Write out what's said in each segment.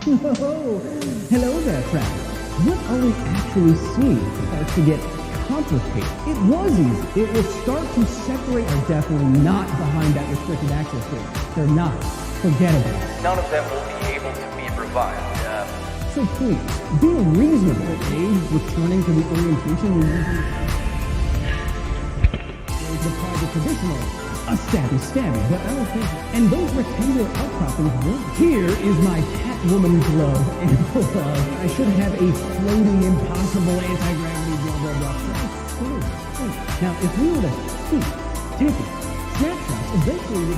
Oh, hello there, Travis. What are we actually seeing starts to get complicated? It was easy. It will start to separate. Are definitely not behind that restricted access door. They're not. Forget about it. None of them will be able to be revived. So please, be reasonable, returning to the orientation we usually the private traditional. A stabby, but I don't think. And those rectangular outcroppings weren't. Here is my Catwoman glove and glove. I should have a floating, impossible anti-gravity blah blah blah. Now, if we were to take it, snapshots, eventually,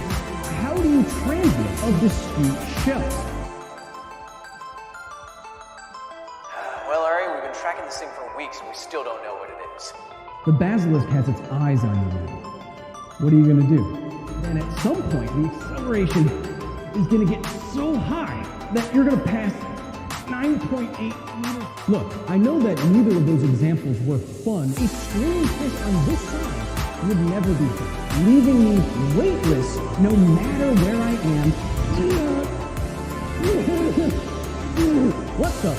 how do you transmit a discrete shell? Well, Ari, we've been tracking this thing for weeks and we still don't know what it is. The basilisk has its eyes on you now. What are you going to do? And at some point, the acceleration is going to get so high that you're going to pass 9.8 meters. Look, I know that neither of those examples were fun. A screaming fish on this side would never be fun, leaving me weightless no matter where I am. What the?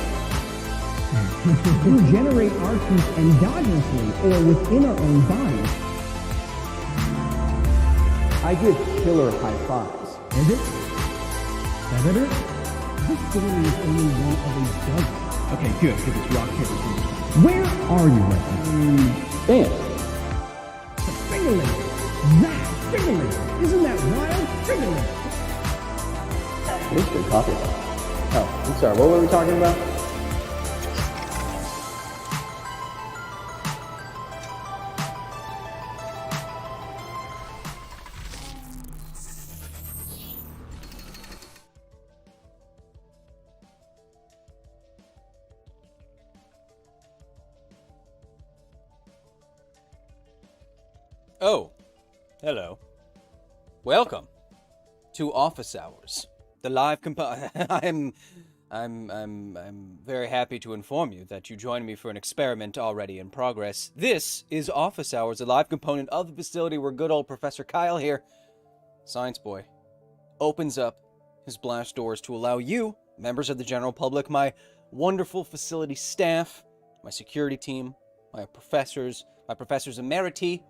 We generate our heat endogenously or within our own bodies. I give killer high fives. Is it? Is it? This story is only one of a dozen. Okay, good, because it's rock, paper, scissors. Where are you right now? Bam. The fingerling. That fingerling. Isn't that wild? Fingerling. What are you talking about? Oh, I'm sorry, what were we talking about? Oh, hello. Welcome to Office Hours, the live I'm very happy to inform you that you joined me for an experiment already in progress. This is Office Hours, a live component of the facility where good old Professor Kyle here, Science Boy, opens up his blast doors to allow you, members of the general public, my wonderful facility staff, my security team, my professors emeriti,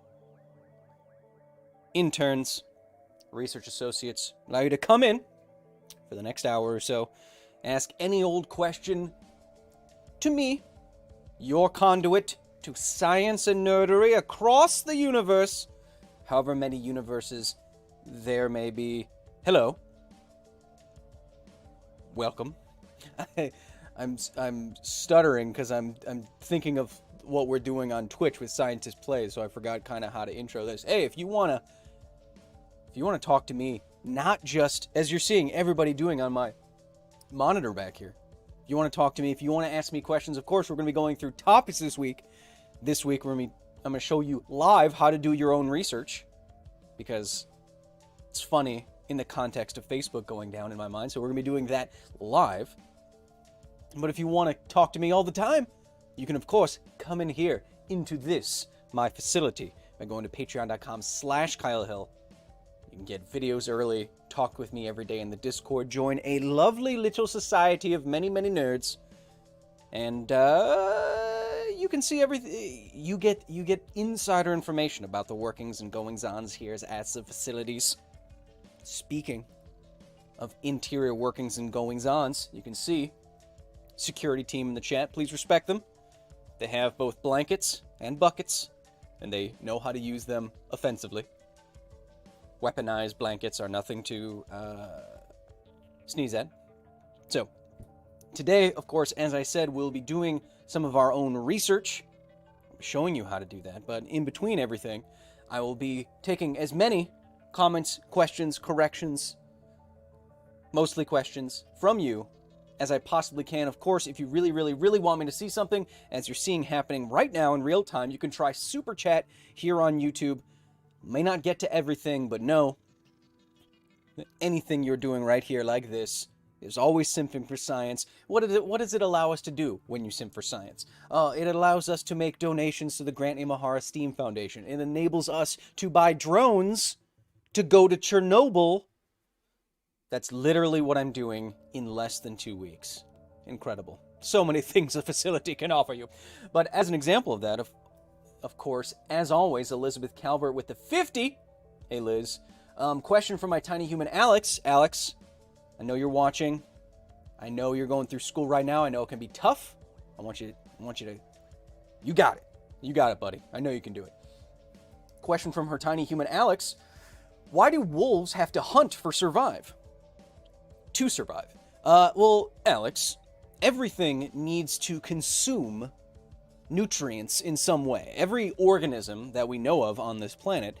interns, research associates, allow you to come in for the next hour or so, ask any old question to me, your conduit to science and nerdery across the universe, however many universes there may be. Hello. Welcome. I'm stuttering because I'm thinking of what we're doing on Twitch with Scientist Plays, so I forgot kind of how to intro this. Hey, if you wanna talk to me, not just as you're seeing everybody doing on my monitor back here. If you want to talk to me, if you want to ask me questions, of course, we're going to be going through topics this week. This week, I'm going to show you live how to do your own research, because it's funny in the context of Facebook going down in my mind, so we're going to be doing that live. But if you want to talk to me all the time, you can, of course, come in here into this, my facility, by going to patreon.com/KyleHill. You can get videos early, talk with me every day in the Discord, join a lovely little society of many, many nerds, and you can see everything. You get insider information about the workings and goings-ons here at the facilities. Speaking of interior workings and goings-ons, you can see security team in the chat. Please respect them. They have both blankets and buckets, and they know how to use them offensively. Weaponized blankets are nothing to sneeze at. So, today, of course, as I said, we'll be doing some of our own research, showing you how to do that, but in between everything, I will be taking as many comments, questions, corrections, mostly questions, from you as I possibly can. Of course, if you really, really, really want me to see something, as you're seeing happening right now in real time, you can try Super Chat here on YouTube. May not get to everything, but know that anything you're doing right here like this is always simping for science. What does it allow us to do when you simp for science? It allows us to make donations to the Grant Imahara STEAM Foundation. It enables us to buy drones to go to Chernobyl That's literally what I'm doing in less than 2 weeks. Incredible. So many things a facility can offer you. But as an example of that, of course, as always, Elizabeth Calvert with the 50. Hey, Liz. Question from my tiny human Alex. Alex, I know you're watching. I know you're going through school right now. I know it can be tough. I want you to... You got it. You got it, buddy. I know you can do it. Question from her tiny human Alex. Why do wolves have to hunt to survive? Well, Alex, everything needs to consume nutrients in some way. Every organism that we know of on this planet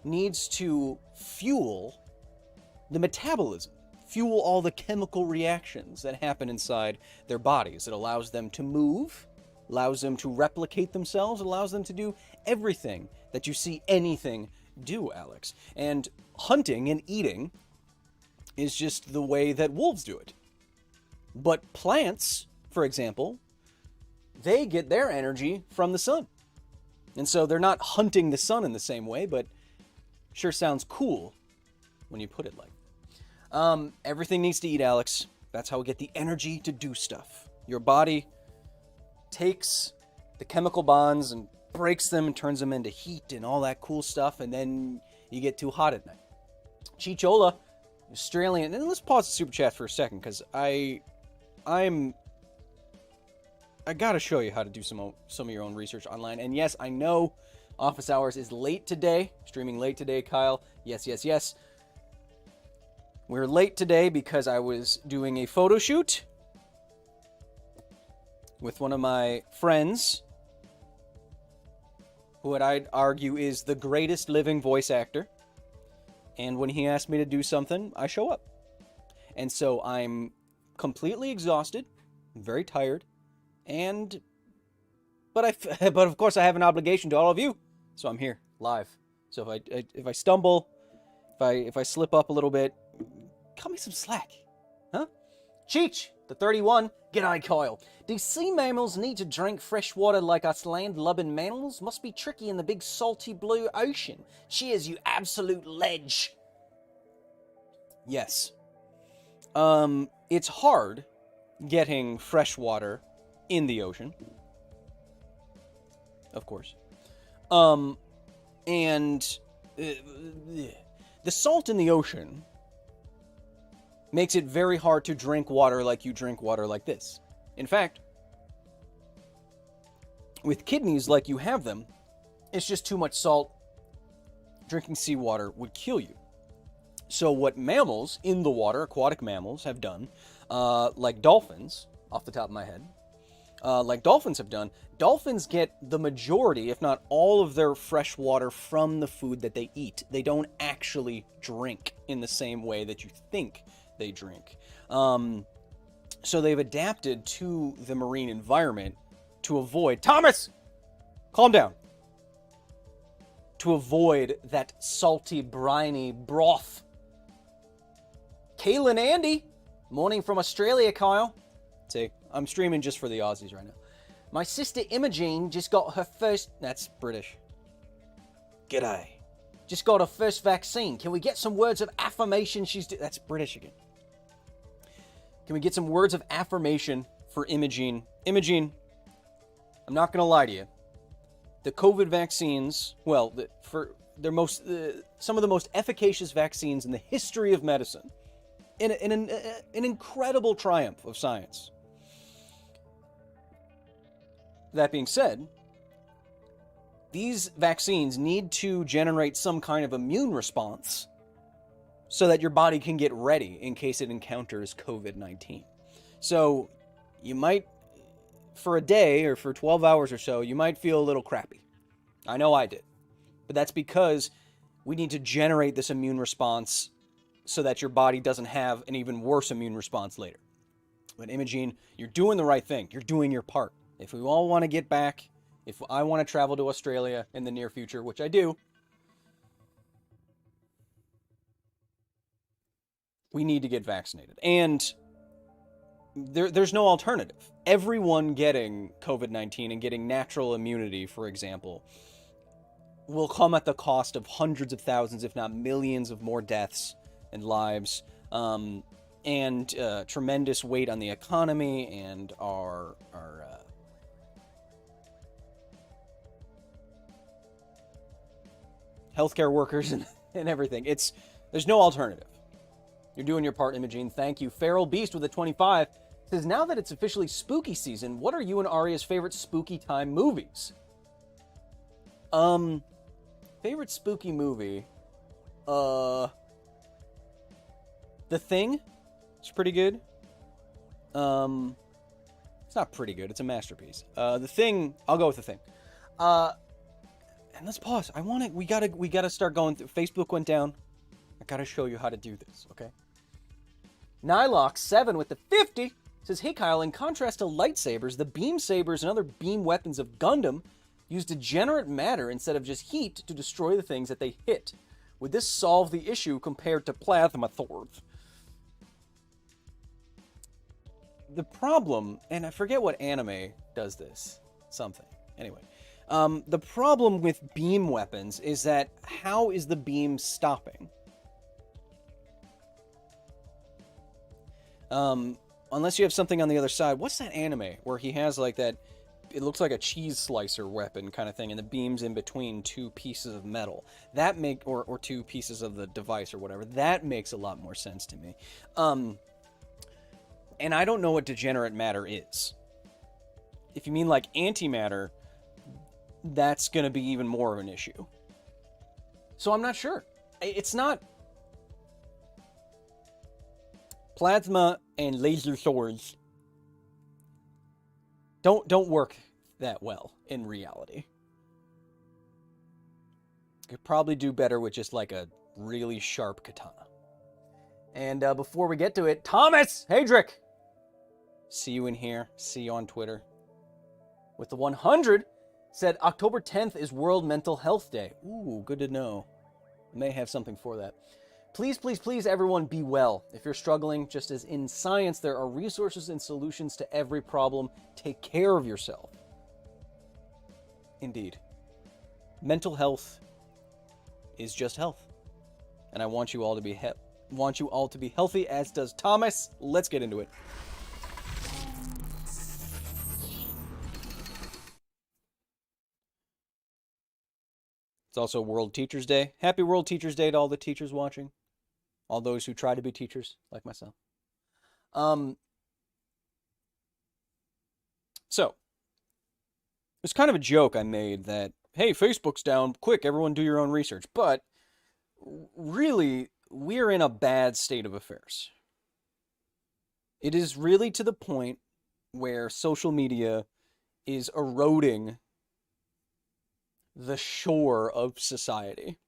needs to fuel the metabolism, fuel all the chemical reactions that happen inside their bodies. It allows them to move, allows them to replicate themselves, allows them to do everything that you see anything do, Alex. And hunting and eating is just the way that wolves do it. But plants, for example, they get their energy from the sun. And so they're not hunting the sun in the same way, but sure sounds cool when you put it like that. Everything needs to eat, Alex. That's how we get the energy to do stuff. Your body takes the chemical bonds and breaks them and turns them into heat and all that cool stuff, and then you get too hot at night. Chichola, Australian, and let's pause the super chat for a second, because I gotta show you how to do some of your own research online. And yes, I know office hours is late today, streaming late today, Kyle. Yes. We're late today because I was doing a photo shoot with one of my friends, who I'd argue is the greatest living voice actor. And when he asked me to do something, I show up. And so I'm completely exhausted, very tired, but of course I have an obligation to all of you, so I'm here live. So if I stumble, if I slip up a little bit, cut me some slack, huh? Cheech, the 31, g'day Kyle. Do sea mammals need to drink fresh water like us land-lubbing mammals? Must be tricky in the big salty blue ocean. Cheers, you absolute ledge. Yes. It's hard getting fresh water in the ocean. Of course. And the salt in the ocean makes it very hard to drink water like you drink water like this. In fact, with kidneys like you have them, it's just too much salt. Drinking seawater would kill you. So what mammals in the water, aquatic mammals, have done, like dolphins, off the top of my head, dolphins get the majority, if not all of their fresh water from the food that they eat. They don't actually drink in the same way that you think they drink. So they've adapted to the marine environment to avoid... Thomas! Calm down. To avoid that salty, briny broth. Kaylin Andy, morning from Australia, Kyle. See, I'm streaming just for the Aussies right now. My sister Imogen just got her first... That's British. G'day. Just got her first vaccine. Can we get some words of affirmation? That's British again. Can we get some words of affirmation for Imogen? Imogen, I'm not going to lie to you. The COVID vaccines, well, some of the most efficacious vaccines in the history of medicine, in an incredible triumph of science. That being said, these vaccines need to generate some kind of immune response so that your body can get ready in case it encounters COVID-19. So you might, for a day or for 12 hours or so, you might feel a little crappy. I know I did. But that's because we need to generate this immune response so that your body doesn't have an even worse immune response later. But Imogen, you're doing the right thing. You're doing your part. If we all want to get back, if I want to travel to Australia in the near future, which I do, we need to get vaccinated. And there's no alternative. Everyone getting COVID-19 and getting natural immunity, for example, will come at the cost of hundreds of thousands, if not millions of more deaths and lives. and tremendous weight on the economy and our healthcare workers and everything. There's no alternative. You're doing your part, Imogene. Thank you. Feral Beast with a 25 says, now that it's officially spooky season, what are you and Aria's favorite spooky time movies? Favorite spooky movie? The Thing. It's pretty good. It's not pretty good. It's a masterpiece. The Thing. I'll go with The Thing. And let's pause. We gotta start going through. Facebook went down. I gotta show you how to do this, okay? Nylock7 with the 50 says, hey Kyle, in contrast to lightsabers, the beam sabers and other beam weapons of Gundam use degenerate matter instead of just heat to destroy the things that they hit. Would this solve the issue compared to plasma thorns? The problem, and I forget what anime does this, something. Anyway, the problem with beam weapons is that how is the beam stopping? Unless you have something on the other side. What's that anime where he has like that, it looks like a cheese slicer weapon kind of thing, and the beam's in between two pieces of metal. That or two pieces of the device or whatever. That makes a lot more sense to me. And I don't know what degenerate matter is. If you mean like antimatter, that's going to be even more of an issue. So I'm not sure. It's not... Plasma and laser swords don't work that well in reality. Could probably do better with just like a really sharp katana. And before we get to it, Thomas Hedrick! See you in here. See you on Twitter. With the 100, said October 10th is World Mental Health Day. Ooh, good to know. I may have something for that. Please, please, please, everyone, be well. If you're struggling, just as in science, there are resources and solutions to every problem. Take care of yourself. Indeed. Mental health is just health. And I want you all to be healthy, as does Thomas. Let's get into it. It's also World Teachers Day. Happy World Teachers Day to all the teachers watching. All those who try to be teachers, like myself. So, it's kind of a joke I made that, hey, Facebook's down, quick, everyone do your own research. But, really, we're in a bad state of affairs. It is really to the point where social media is eroding the shore of society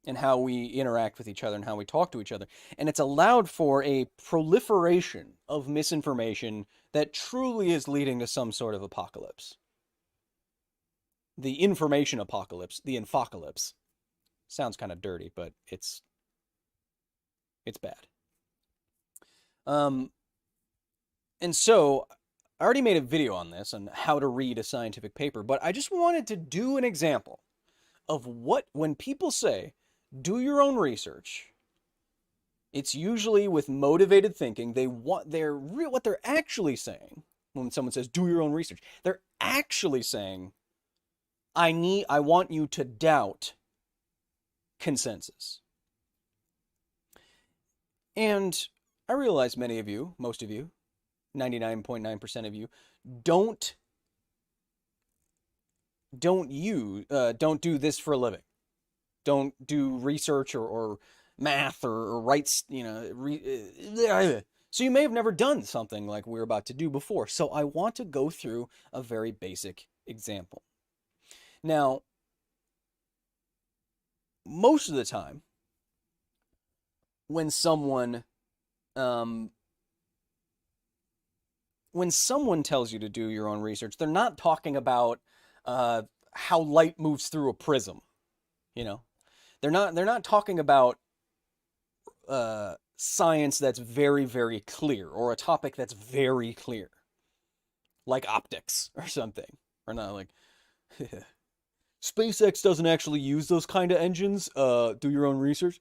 and how we interact with each other and how we talk to each other. And it's allowed for a proliferation of misinformation that truly is leading to some sort of apocalypse. The information apocalypse, the infocalypse. Sounds kind of dirty, but it's bad. And so I already made a video on this, on how to read a scientific paper, but I just wanted to do an example of when people say, do your own research, it's usually with motivated thinking. What they're actually saying, when someone says, do your own research, they're actually saying, I want you to doubt consensus. And I realize many of you, most of you, 99.9% of you, don't do this for a living. Don't do research or math or write, so you may have never done something like we're about to do before. So I want to go through a very basic example. Now, most of the time, when someone tells you to do your own research, they're not talking about how light moves through a prism. They're not talking about science that's very, very clear, or a topic that's very clear, like optics or something. Or not like SpaceX doesn't actually use those kind of engines. Do your own research.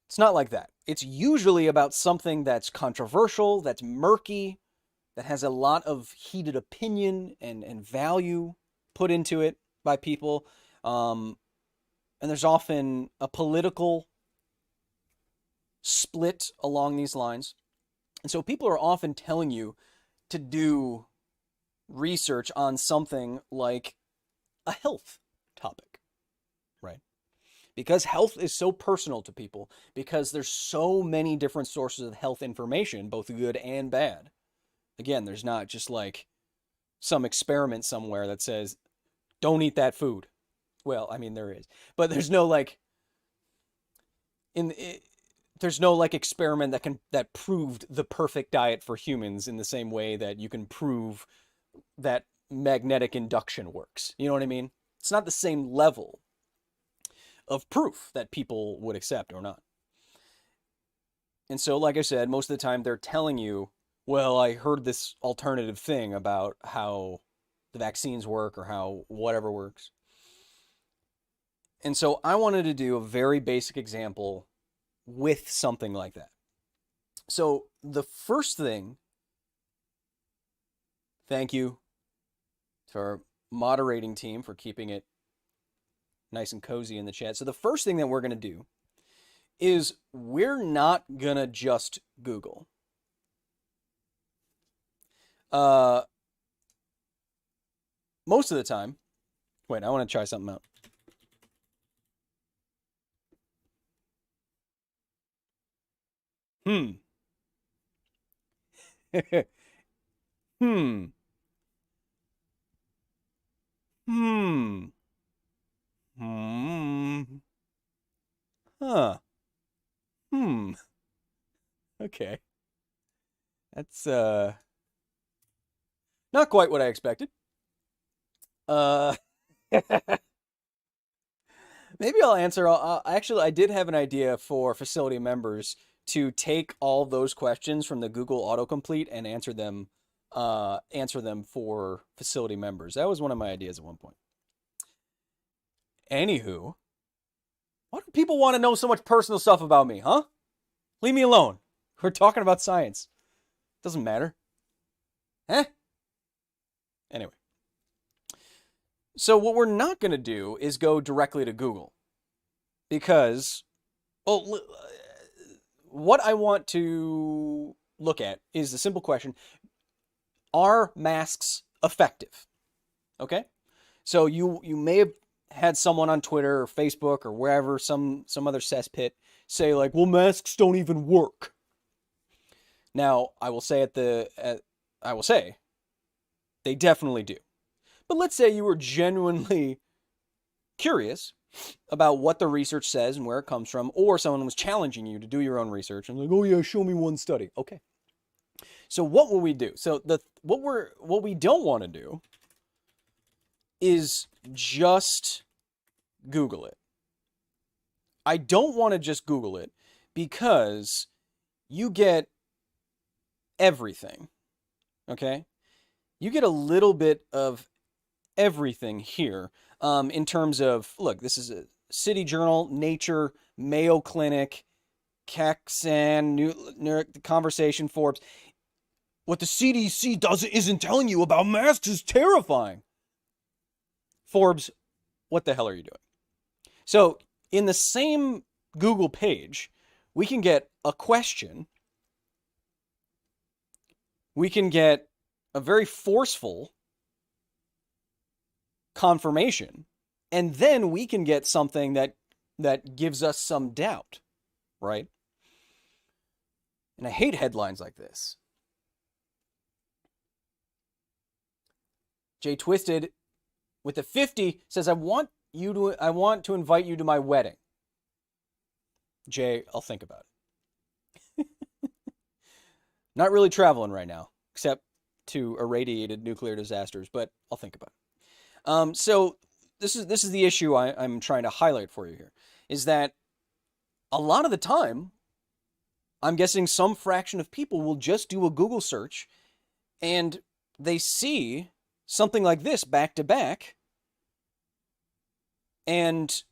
It's not like that. It's usually about something that's controversial, that's murky, that has a lot of heated opinion and value put into it by people. And there's often a political split along these lines. And so people are often telling you to do research on something like a health topic, right? Because health is so personal to people, because there's so many different sources of health information, both good and bad. Again, there's not just like some experiment somewhere that says, don't eat that food. Well, I mean, there is, but there's no like, there's no like experiment that proved the perfect diet for humans in the same way that you can prove that magnetic induction works. You know what I mean? It's not the same level of proof that people would accept or not. And so, like I said, most of the time they're telling you, well, I heard this alternative thing about how the vaccines work or how whatever works. And so I wanted to do a very basic example with something like that. So the first thing, thank you to our moderating team for keeping it nice and cozy in the chat. So the first thing that we're going to do is we're not going to just Google. Most of the time, wait, I want to try something out. Hmm. Hmm. Huh. Okay. That's not quite what I expected. Maybe I'll answer. Actually, I did have an idea for facility members to take all those questions from the Google autocomplete and answer them for facility members. That was one of my ideas at one point. Anywho, why do people want to know so much personal stuff about me, huh? Leave me alone. We're talking about science. Doesn't matter. Eh? Anyway. So what we're not going to do is go directly to Google. Because, well, what I want to look at is the simple question, are masks effective? Okay? So you may have had someone on Twitter or Facebook or wherever, some other cesspit, say like, well, masks don't even work. Now, I will say they definitely do. But let's say you were genuinely curious about what the research says and where it comes from, or someone was challenging you to do your own research and like, oh yeah, show me one study. Okay. So what will we do? So what we don't want to do is just Google it. I don't want to just Google it because you get everything. Okay? You get a little bit of everything here in terms of, look, this is a City Journal, Nature, Mayo Clinic, Kexan, New Conversation, Forbes. What the CDC isn't telling you about masks is terrifying. Forbes, what the hell are you doing? So in the same Google page, we can get a question. We can get a very forceful confirmation, and then we can get something that gives us some doubt, right? And I hate headlines like this. Jay Twisted with the 50 says, I want to invite you to my wedding. Jay, I'll think about it. Not really traveling right now, except to irradiated nuclear disasters, but I'll think about it. So this is the issue I'm trying to highlight for you here, is that a lot of the time, I'm guessing some fraction of people will just do a Google search and they see something like this back to back, and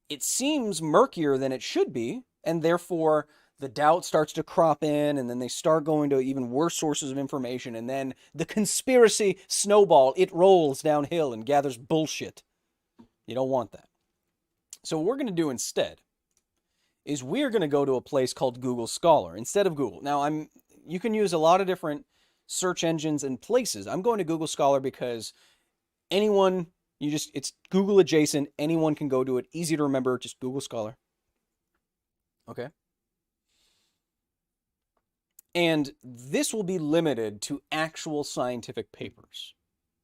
it seems murkier than it should be, And therefore, the doubt starts to crop in, and then they start going to even worse sources of information, and then the conspiracy snowball, it rolls downhill and gathers bullshit. You don't want that. So what we're going to do instead is we're going to go to a place called Google Scholar instead of Google. Now, you can use a lot of different search engines and places. I'm going to Google Scholar because anyone, it's Google adjacent. Anyone can go to it. Easy to remember, just Google Scholar. Okay. And this will be limited to actual scientific papers,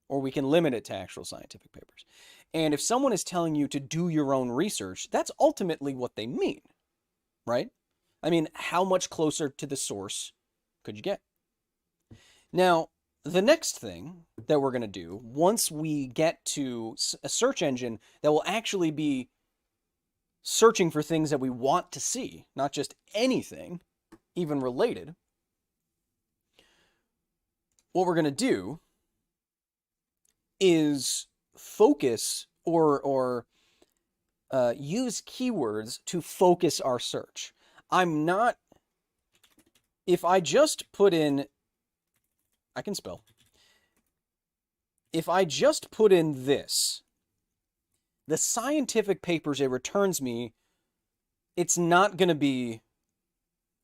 or we can limit it to actual scientific papers. And if someone is telling you to do your own research, that's ultimately what they mean, right? I mean, how much closer to the source could you get? Now, the next thing that we're going to do, once we get to a search engine that will actually be searching for things that we want to see, not just anything, even related, what we're going to do is focus or use keywords to focus our search. If I just put in, I can spell. If I just put in this, the scientific papers it returns me, it's not going to be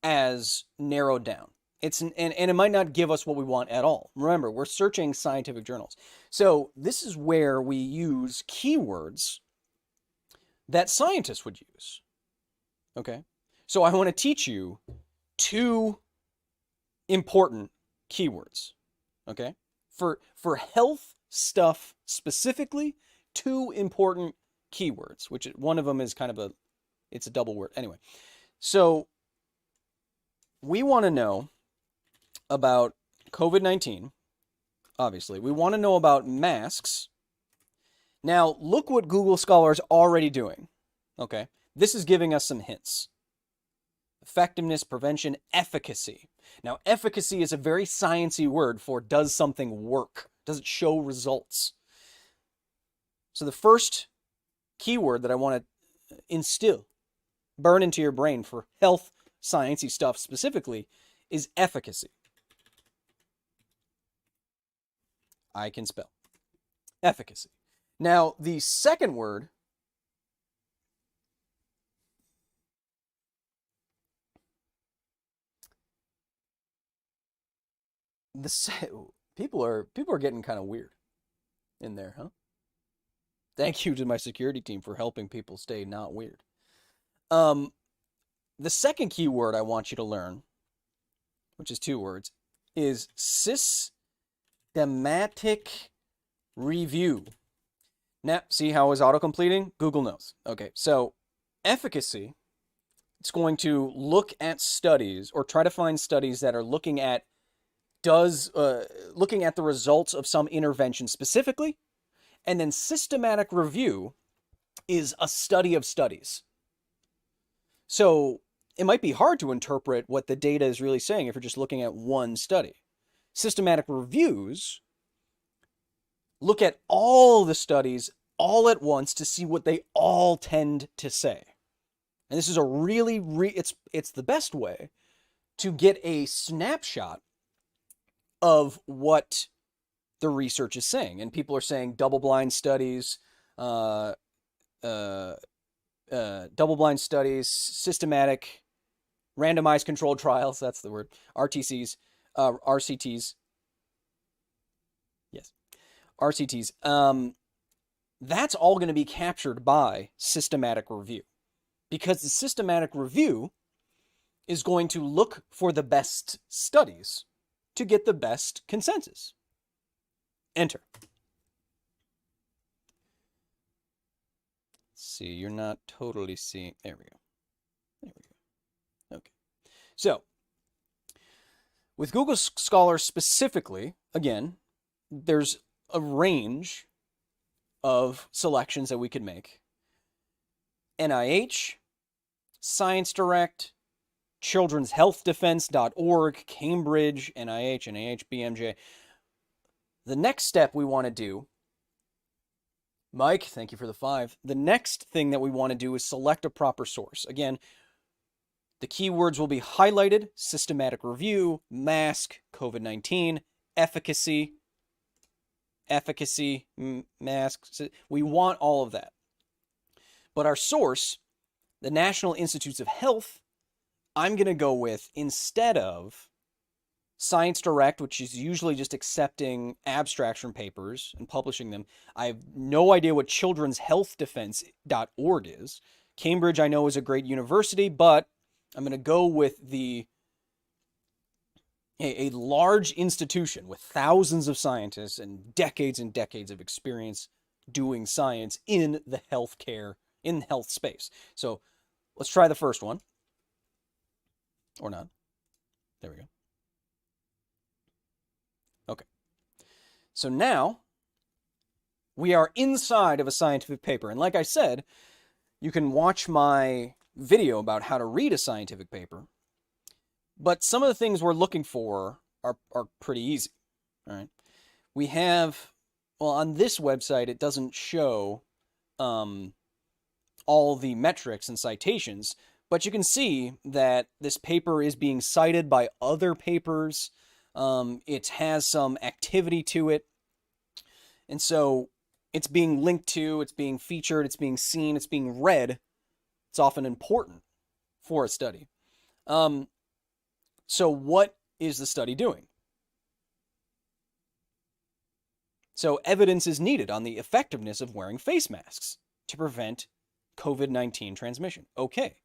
as narrowed down. And it might not give us what we want at all. Remember, we're searching scientific journals. So this is where we use keywords that scientists would use. Okay? So I want to teach you 2 important keywords. Okay? For health stuff specifically, 2 important keywords, which one of them is kind of it's a double word. Anyway, so we want to know about COVID-19, obviously. We want to know about masks. Now, look what Google Scholar is already doing. Okay? This is giving us some hints. Effectiveness, prevention, efficacy. Now, efficacy is a very sciencey word for does something work? Does it show results? So the first keyword that I want to burn into your brain for health, sciencey stuff specifically, is efficacy. I can spell. Efficacy. Now, the second word people are getting kind of weird in there, huh? Thank you to my security team for helping people stay not weird. The second keyword I want you to learn, which is 2 words, is systematic review. Now, see how I was auto-completing? Google knows. Okay, so efficacy, it's going to look at studies or try to find studies that are looking at the results of some intervention specifically, and then systematic review is a study of studies. So it might be hard to interpret what the data is really saying if you're just looking at one study. Systematic reviews look at all the studies all at once to see what they all tend to say. And this is a really, it's the best way to get a snapshot of what the research is saying. And people are saying double-blind studies, systematic, randomized controlled trials, that's the word, RTCs, RCTs. Yes, RCTs. That's all going to be captured by systematic review, because the systematic review is going to look for the best studies to get the best consensus. Enter. Let's see, you're not totally seeing. There we go. There we go. Okay. So, with Google Scholar specifically, again, there's a range of selections that we could make. NIH, Science Direct, children'shealthdefense.org, Cambridge, NIH, BMJ. The next step we want to do, Mike, thank you for the 5. The next thing that we want to do is select a proper source. Again, The keywords will be highlighted: systematic review, mask, COVID-19, efficacy, masks. We want all of that. But our source, the National Institutes of Health, I'm going to go with instead of Science Direct, which is usually just accepting abstracts from papers and publishing them. I have no idea what children'shealthdefense.org is. Cambridge, I know, is a great university, but I'm going to go with a large institution with thousands of scientists and decades of experience doing science in the health space. So let's try the first one. Or not. There we go. Okay. So now we are inside of a scientific paper. And like I said, you can watch my video about how to read a scientific paper. But some of the things we're looking for are pretty easy. All right. We have, well, on this website, it doesn't show all the metrics and citations, but you can see that this paper is being cited by other papers. It has some activity to it. And so it's being linked to, it's being featured, it's being seen, it's being read. It's often important for a study. So what is the study doing? So evidence is needed on the effectiveness of wearing face masks to prevent COVID-19 transmission. Okay.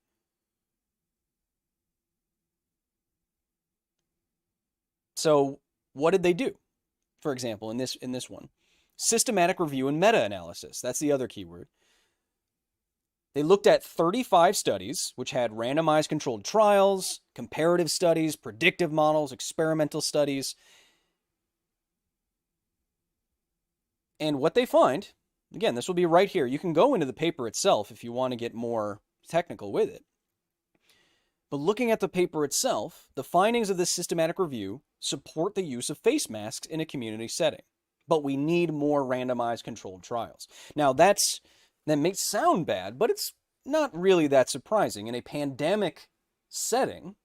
So what did they do? For example, in this one, systematic review and meta-analysis. That's the other keyword. They looked at 35 studies, which had randomized controlled trials, comparative studies, predictive models, experimental studies. And what they find, again, this will be right here. You can go into the paper itself if you want to get more technical with it. But looking at the paper itself, the findings of this systematic review support the use of face masks in a community setting. But we need more randomized controlled trials. Now, that may sound bad, but it's not really that surprising. In a pandemic setting,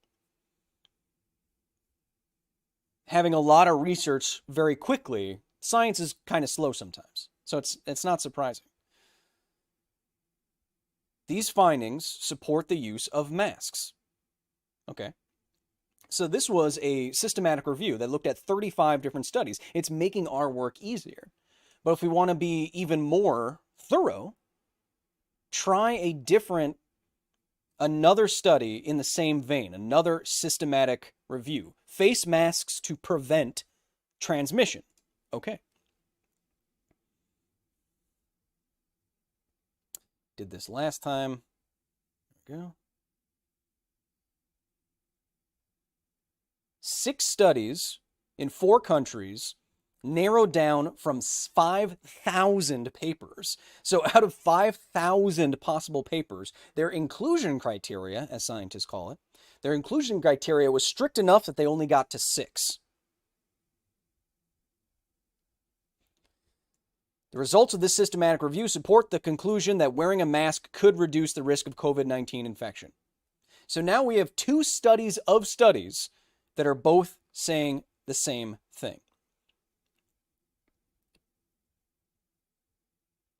having a lot of research very quickly, science is kind of slow sometimes. So it's not surprising. These findings support the use of masks. Okay. So this was a systematic review that looked at 35 different studies. It's making our work easier. But if we want to be even more thorough, try another study in the same vein, another systematic review. Face masks to prevent transmission. Okay. Did this last time. There we go. 6 studies in 4 countries, narrowed down from 5,000 papers. So out of 5,000 possible papers, their inclusion criteria, as scientists call it, their inclusion criteria was strict enough that they only got to 6. The results of this systematic review support the conclusion that wearing a mask could reduce the risk of COVID-19 infection. So now we have 2 studies of studies that are both saying the same thing.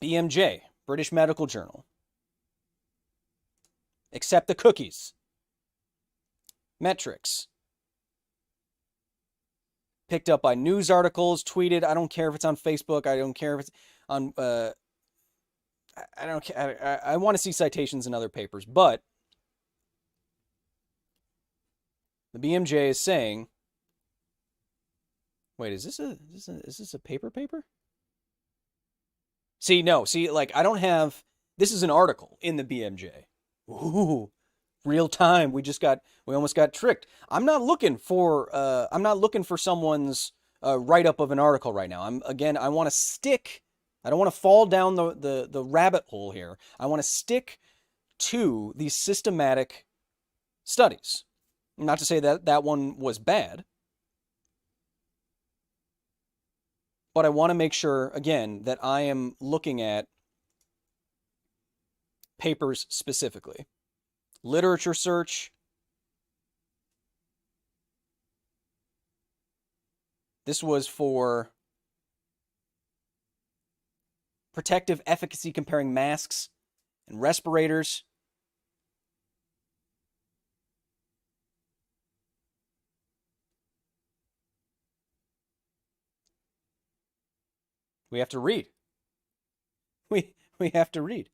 BMJ, British Medical Journal. Accept the cookies. Metrics. Picked up by news articles, tweeted. I don't care if it's on Facebook. I don't care if it's on... I don't care. I want to see citations in other papers, but the BMJ is saying, wait, is this a paper? See, no, like I don't have, this is an article in the BMJ. Ooh, real time. We almost got tricked. I'm not looking for someone's write-up of an article right now. I want to stick, I don't want to fall down the rabbit hole here. I want to stick to these systematic studies. Not to say that one was bad, but I want to make sure, again, that I am looking at papers specifically. Literature search, This was for protective efficacy comparing masks and respirators. We have to read. We have to read.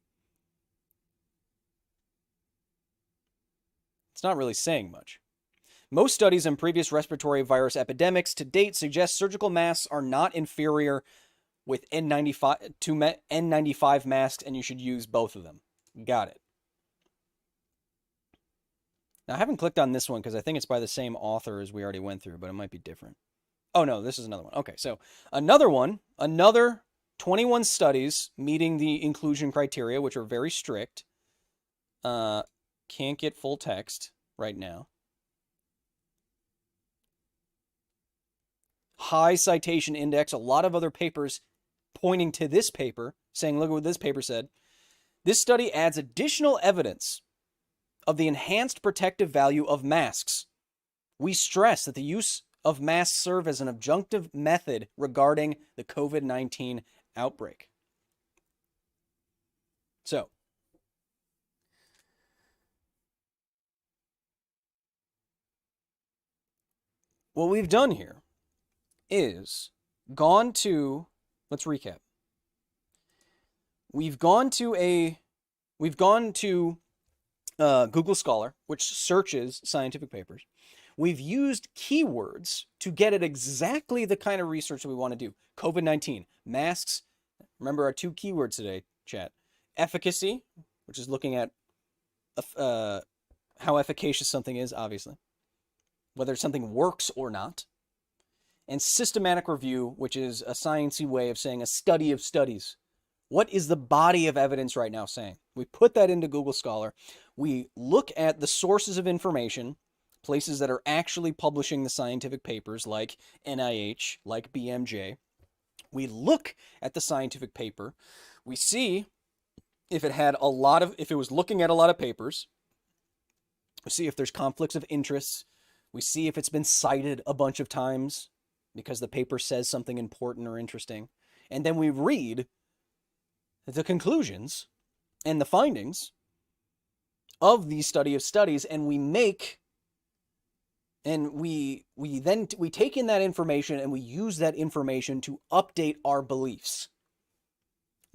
It's not really saying much. Most studies in previous respiratory virus epidemics to date suggest surgical masks are not inferior with N95 to N95 masks, and you should use both of them. Got it. Now, I haven't clicked on this one because I think it's by the same author as we already went through, but it might be different. Oh, no, this is another one. Okay, so another one, another 21 studies meeting the inclusion criteria, which are very strict. Can't get full text right now. High citation index, a lot of other papers pointing to this paper, saying, look at what this paper said. This study adds additional evidence of the enhanced protective value of masks. We stress that the use of masks serve as an adjunctive method regarding the COVID-19 outbreak. So, what we've done here is gone to, let's recap. We've gone to Google Scholar, which searches scientific papers. We've used keywords to get at exactly the kind of research that we want to do. COVID-19, masks, remember our 2 keywords today, chat. Efficacy, which is looking at how efficacious something is, obviously. Whether something works or not. And systematic review, which is a sciencey way of saying a study of studies. What is the body of evidence right now saying? We put that into Google Scholar. We look at the sources of information, places that are actually publishing the scientific papers like NIH, like BMJ. We look at the scientific paper. We see if it was looking at a lot of papers. We see if there's conflicts of interest. We see if it's been cited a bunch of times because the paper says something important or interesting. And then we read the conclusions and the findings of the study of studies, and we take in that information and we use that information to update our beliefs.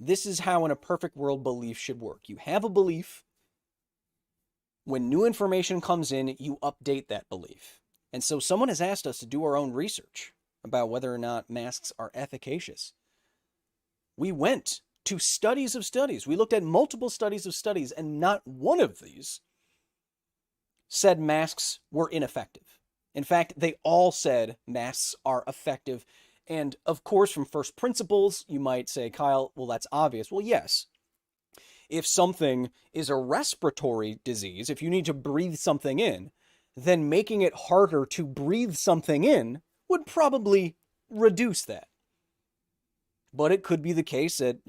This is how in a perfect world belief should work. You have a belief. When new information comes in, you update that belief. And so someone has asked us to do our own research about whether or not masks are efficacious. We went to studies of studies. We looked at multiple studies of studies, and not one of these said masks were ineffective. In fact, they all said masks are effective. And of course, from first principles, you might say, Kyle, well, that's obvious. Well, yes. If something is a respiratory disease, if you need to breathe something in, then making it harder to breathe something in would probably reduce that. But it could be the case that,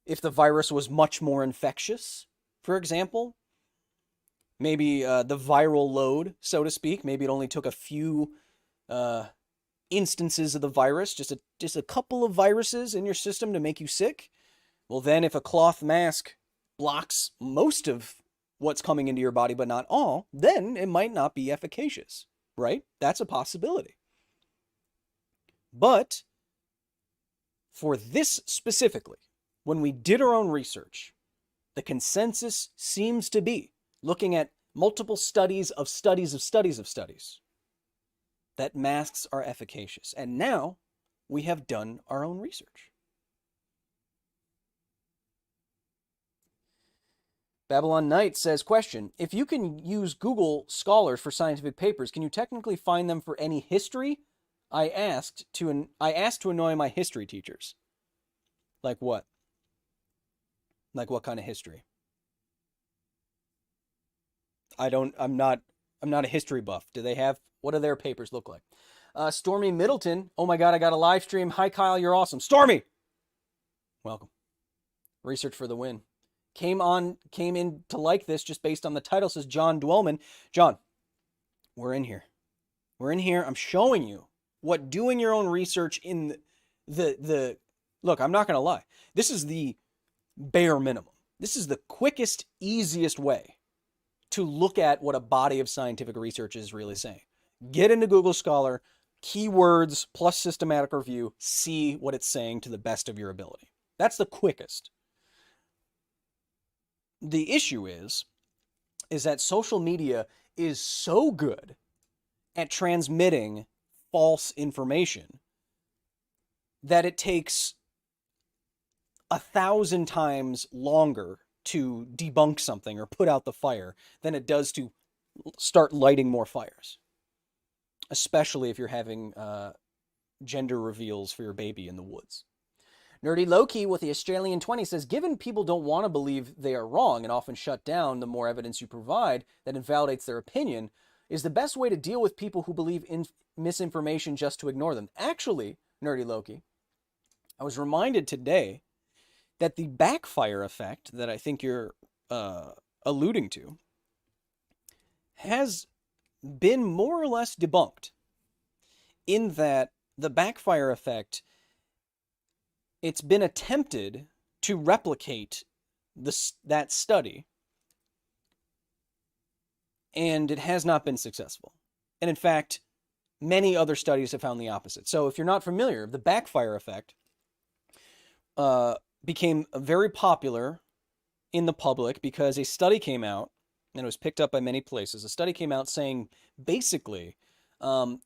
if the virus was much more infectious, for example, maybe the viral load, so to speak, maybe it only took a few instances of the virus, just a couple of viruses in your system to make you sick. Well, then if a cloth mask blocks most of what's coming into your body, but not all, then it might not be efficacious, right? That's a possibility. But for this specifically, when we did our own research, the consensus seems to be, looking at multiple studies of studies of studies of studies, that masks are efficacious. And now we have done our own research. Babylon Knight says, question, if you can use Google Scholars for scientific papers, can you technically find them for any history? I asked to annoy my history teachers. Like what? Like what kind of history? I'm not a history buff. What do their papers look like? Stormy Middleton. Oh my God, I got a live stream. Hi, Kyle, you're awesome. Stormy! Welcome. Research for the win. Came in to like this just based on the title, says John Dwellman. John, we're in here. We're in here. I'm showing you what doing your own research in the look, I'm not going to lie. This is the bare minimum. This is the quickest, easiest way to look at what a body of scientific research is really saying. Get into Google Scholar, keywords plus systematic review, see what it's saying to the best of your ability. That's the quickest. The issue is that social media is so good at transmitting false information that it takes 1,000 times longer to debunk something or put out the fire than it does to start lighting more fires. Especially if you're having gender reveals for your baby in the woods. Nerdy Loki with the Australian 20 says, given people don't want to believe they are wrong and often shut down the more evidence you provide that invalidates their opinion, is the best way to deal with people who believe in misinformation just to ignore them. Actually, Nerdy Loki, I was reminded today that the backfire effect that I think you're alluding to has been more or less debunked, in that the backfire effect, it's been attempted to replicate that study, and it has not been successful. And in fact, many other studies have found the opposite. So if you're not familiar, the backfire effect became very popular in the public because a study came out, and it was picked up by many places. A study came out saying, basically,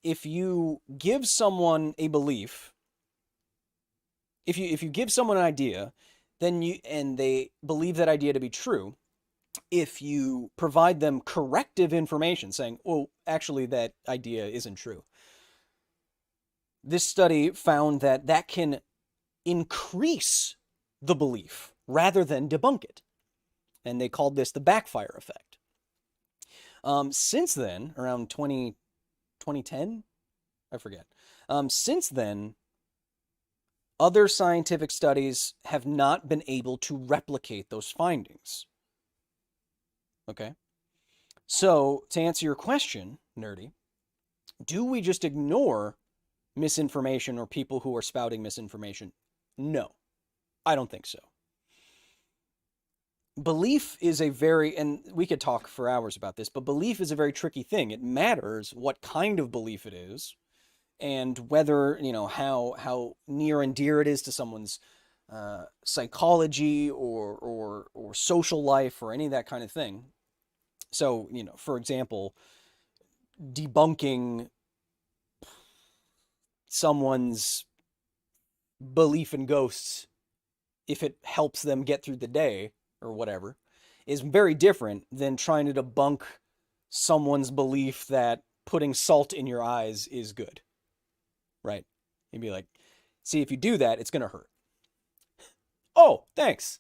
if you give someone a belief, if you give someone an idea, and they believe that idea to be true, if you provide them corrective information saying, oh, actually that idea isn't true, this study found that that can increase the belief rather than debunk it. And they called this the backfire effect. Since then, around 2010, I forget. Since then, other scientific studies have not been able to replicate those findings. Okay? So, to answer your question, Nerdy, do we just ignore misinformation or people who are spouting misinformation? No, I don't think so. Belief is a very, and we could talk for hours about this, but belief is a very tricky thing. It matters what kind of belief it is, and whether, how near and dear it is to someone's psychology or social life or any of that kind of thing. So, for example, debunking someone's belief in ghosts, if it helps them get through the day or whatever, is very different than trying to debunk someone's belief that putting salt in your eyes is good. Right? You'd be like, see, if you do that, it's going to hurt. Oh, thanks.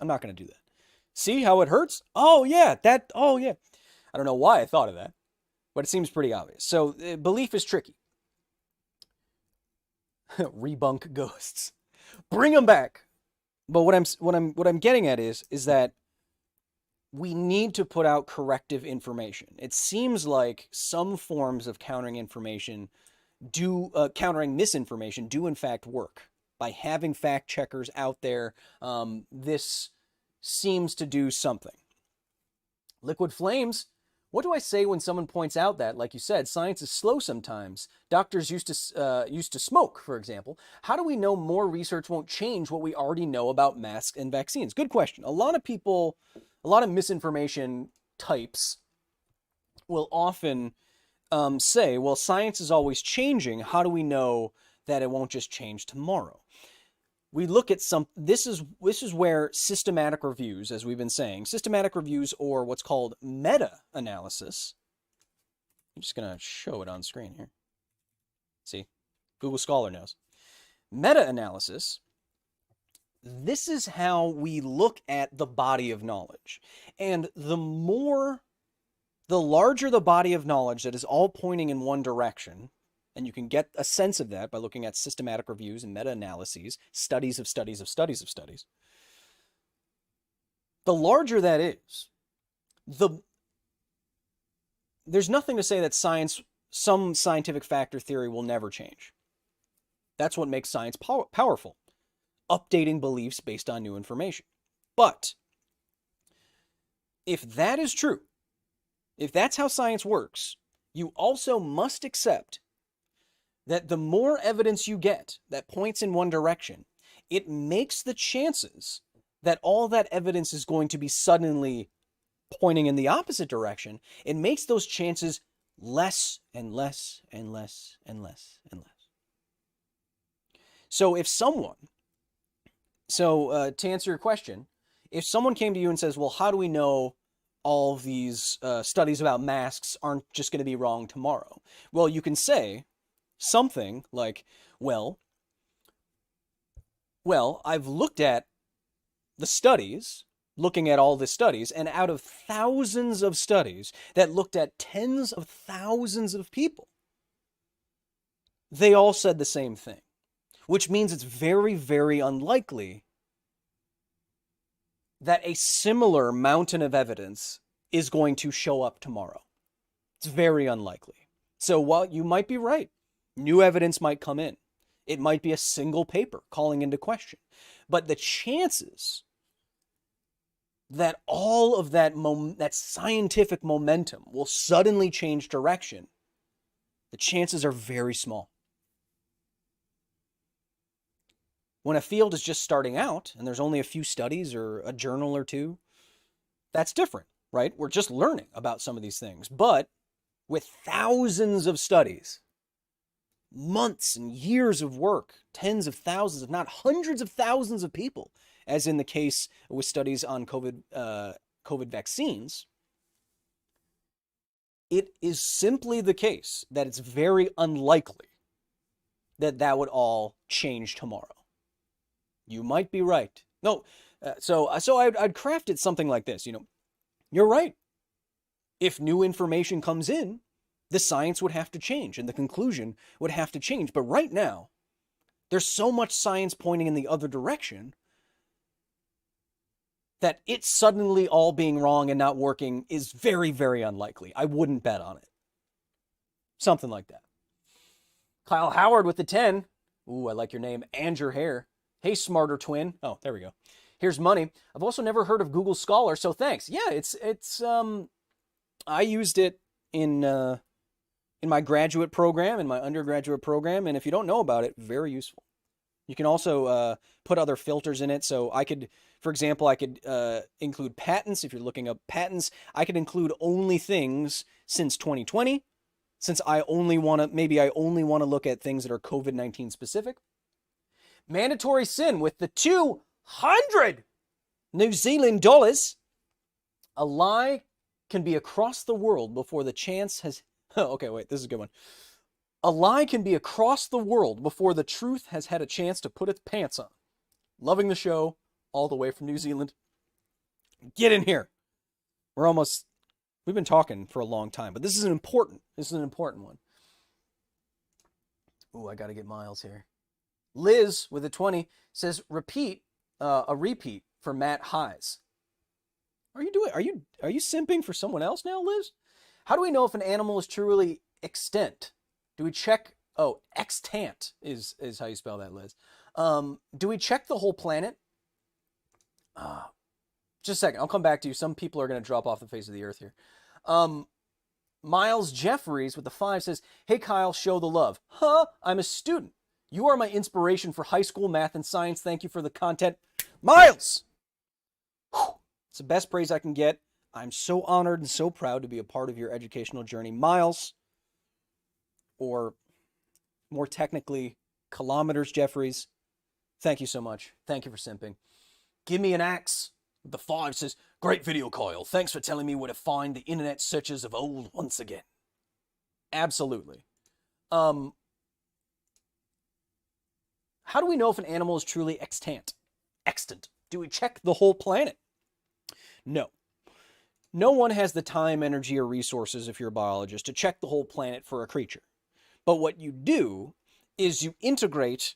I'm not going to do that. See how it hurts? Oh, yeah. I don't know why I thought of that, but it seems pretty obvious. So belief is tricky. Rebunk ghosts. Bring them back. But what I'm getting at is that we need to put out corrective information. It seems like some forms of countering misinformation do in fact work. By having fact checkers out there, this seems to do something. Liquid Flames, what do I say when someone points out that, like you said, science is slow sometimes? Doctors used to smoke, for example. How do we know more research won't change what we already know about masks and vaccines? Good question. A lot of misinformation types will often say, well, science is always changing. How do we know that it won't just change tomorrow? We look at this is where systematic reviews, as we've been saying, systematic reviews, or what's called meta-analysis. I'm just going to show it on screen here. See, Google Scholar knows. Meta-analysis, this is how we look at the body of knowledge. And the larger the body of knowledge that is all pointing in one direction, and you can get a sense of that by looking at systematic reviews and meta-analyses, studies of studies of studies of studies. The larger that is, there's nothing to say that science some scientific fact or theory will never change. That's what makes science powerful. Updating beliefs based on new information. But if that is true, if that's how science works, you also must accept that the more evidence you get that points in one direction, it makes the chances that all that evidence is going to be suddenly pointing in the opposite direction, it makes those chances less and less and less and less and less. So if someone, to answer your question, if someone came to you and says, well, how do we know all of these studies about masks aren't just going to be wrong tomorrow? Well, you can say something like, well, I've looked at the studies, looking at all the studies, and out of thousands of studies that looked at tens of thousands of people, they all said the same thing, which means it's very, very unlikely that a similar mountain of evidence is going to show up tomorrow. It's very unlikely. So while you might be right, new evidence might come in. It might be a single paper calling into question. But the chances that all of that scientific momentum will suddenly change direction, the chances are very small. When a field is just starting out and there's only a few studies or a journal or two, that's different, right? We're just learning about some of these things. But with thousands of studies, months and years of work, tens of thousands, if not hundreds of thousands of people, as in the case with studies on COVID vaccines, it is simply the case that it's very unlikely that that would all change tomorrow. You might be right. No, so I'd craft it something like this. You're right. If new information comes in, the science would have to change and the conclusion would have to change. But right now, there's so much science pointing in the other direction that it suddenly all being wrong and not working is very, very unlikely. I wouldn't bet on it. Something like that. Kyle Howard with the 10. Ooh, I like your name and your hair. Hey, smarter twin. Oh, there we go. Here's money. I've also never heard of Google Scholar, so thanks. Yeah, it's I used it in my graduate program, in my undergraduate program, and if you don't know about it, very useful. You can also put other filters in it. So I could, for example, include patents. If you're looking up patents, I could include only things since 2020, since I only want to look at things that are COVID-19 specific. Mandatory sin with the 200 New Zealand dollars. A lie can be across the world before the chance has... Oh, okay, wait, this is a good one. A lie can be across the world before the truth has had a chance to put its pants on. Loving the show all the way from New Zealand. Get in here. We've been talking for a long time, but this is an important one. Ooh, I got to get Miles here. Liz with a 20 says, a repeat for Matt Highs. Are you simping for someone else now, Liz? How do we know if an animal is truly extant? Do we check? Oh, extant is how you spell that, Liz. Do we check the whole planet? Just a second. I'll come back to you. Some people are going to drop off the face of the earth here. Miles Jeffries with the 5 says, hey, Kyle, show the love. Huh? I'm a student. You are my inspiration for high school math and science. Thank you for the content. Miles! Whew. It's the best praise I can get. I'm so honored and so proud to be a part of your educational journey. Miles, or more technically, kilometers Jeffries, thank you so much. Thank you for simping. Give me an axe. The 5 says, great video, Kyle. Thanks for telling me where to find the internet searches of old once again. Absolutely. How do we know if an animal is truly extant? Do we check the whole planet? No. No one has the time, energy, or resources, if you're a biologist, to check the whole planet for a creature. But what you do is you integrate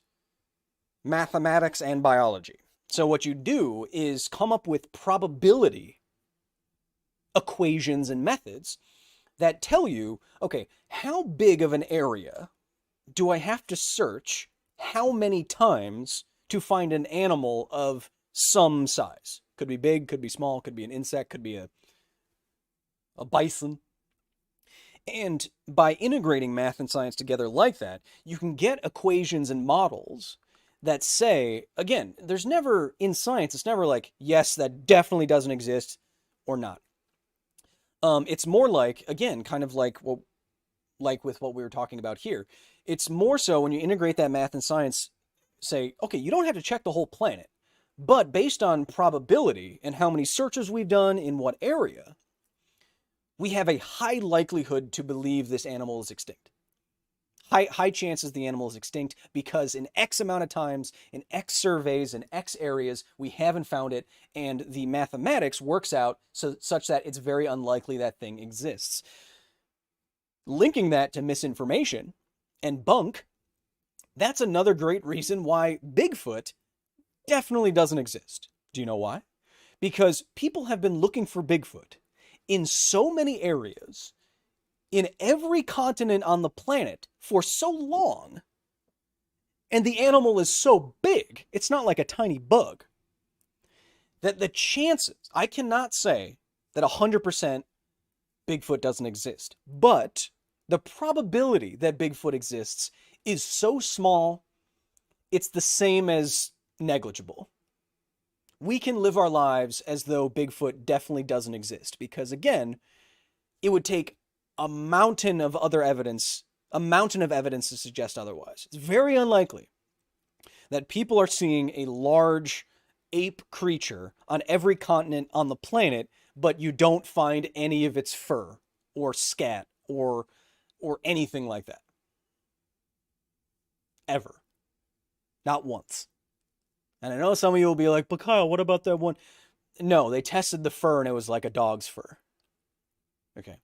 mathematics and biology. So what you do is come up with probability equations and methods that tell you, okay, how big of an area do I have to search how many times to find an animal of some size? Could be big, could be small, could be an insect, could be a bison. And by integrating math and science together like that, you can get equations and models that say, again, there's never, in science, it's never like, yes, that definitely doesn't exist or not. It's more like, again, kind of like with what we were talking about here. It's more so when you integrate that math and science, say, okay, you don't have to check the whole planet, but based on probability and how many searches we've done in what area, we have a high likelihood to believe this animal is extinct. High chances the animal is extinct because in X amount of times, in X surveys, in X areas, we haven't found it, and the mathematics works out such that it's very unlikely that thing exists. Linking that to misinformation and bunk, that's another great reason why Bigfoot definitely doesn't exist. Do you know why? Because people have been looking for Bigfoot in so many areas, in every continent on the planet for so long, and the animal is so big, it's not like a tiny bug, that the chances, I cannot say that 100% Bigfoot doesn't exist, but the probability that Bigfoot exists is so small, it's the same as negligible. We can live our lives as though Bigfoot definitely doesn't exist, because again, it would take a mountain of evidence to suggest otherwise. It's very unlikely that people are seeing a large ape creature on every continent on the planet, but you don't find any of its fur or scat or anything like that. Ever. Not once. And I know some of you will be like, but Kyle, what about that one? No, they tested the fur and it was like a dog's fur. Okay.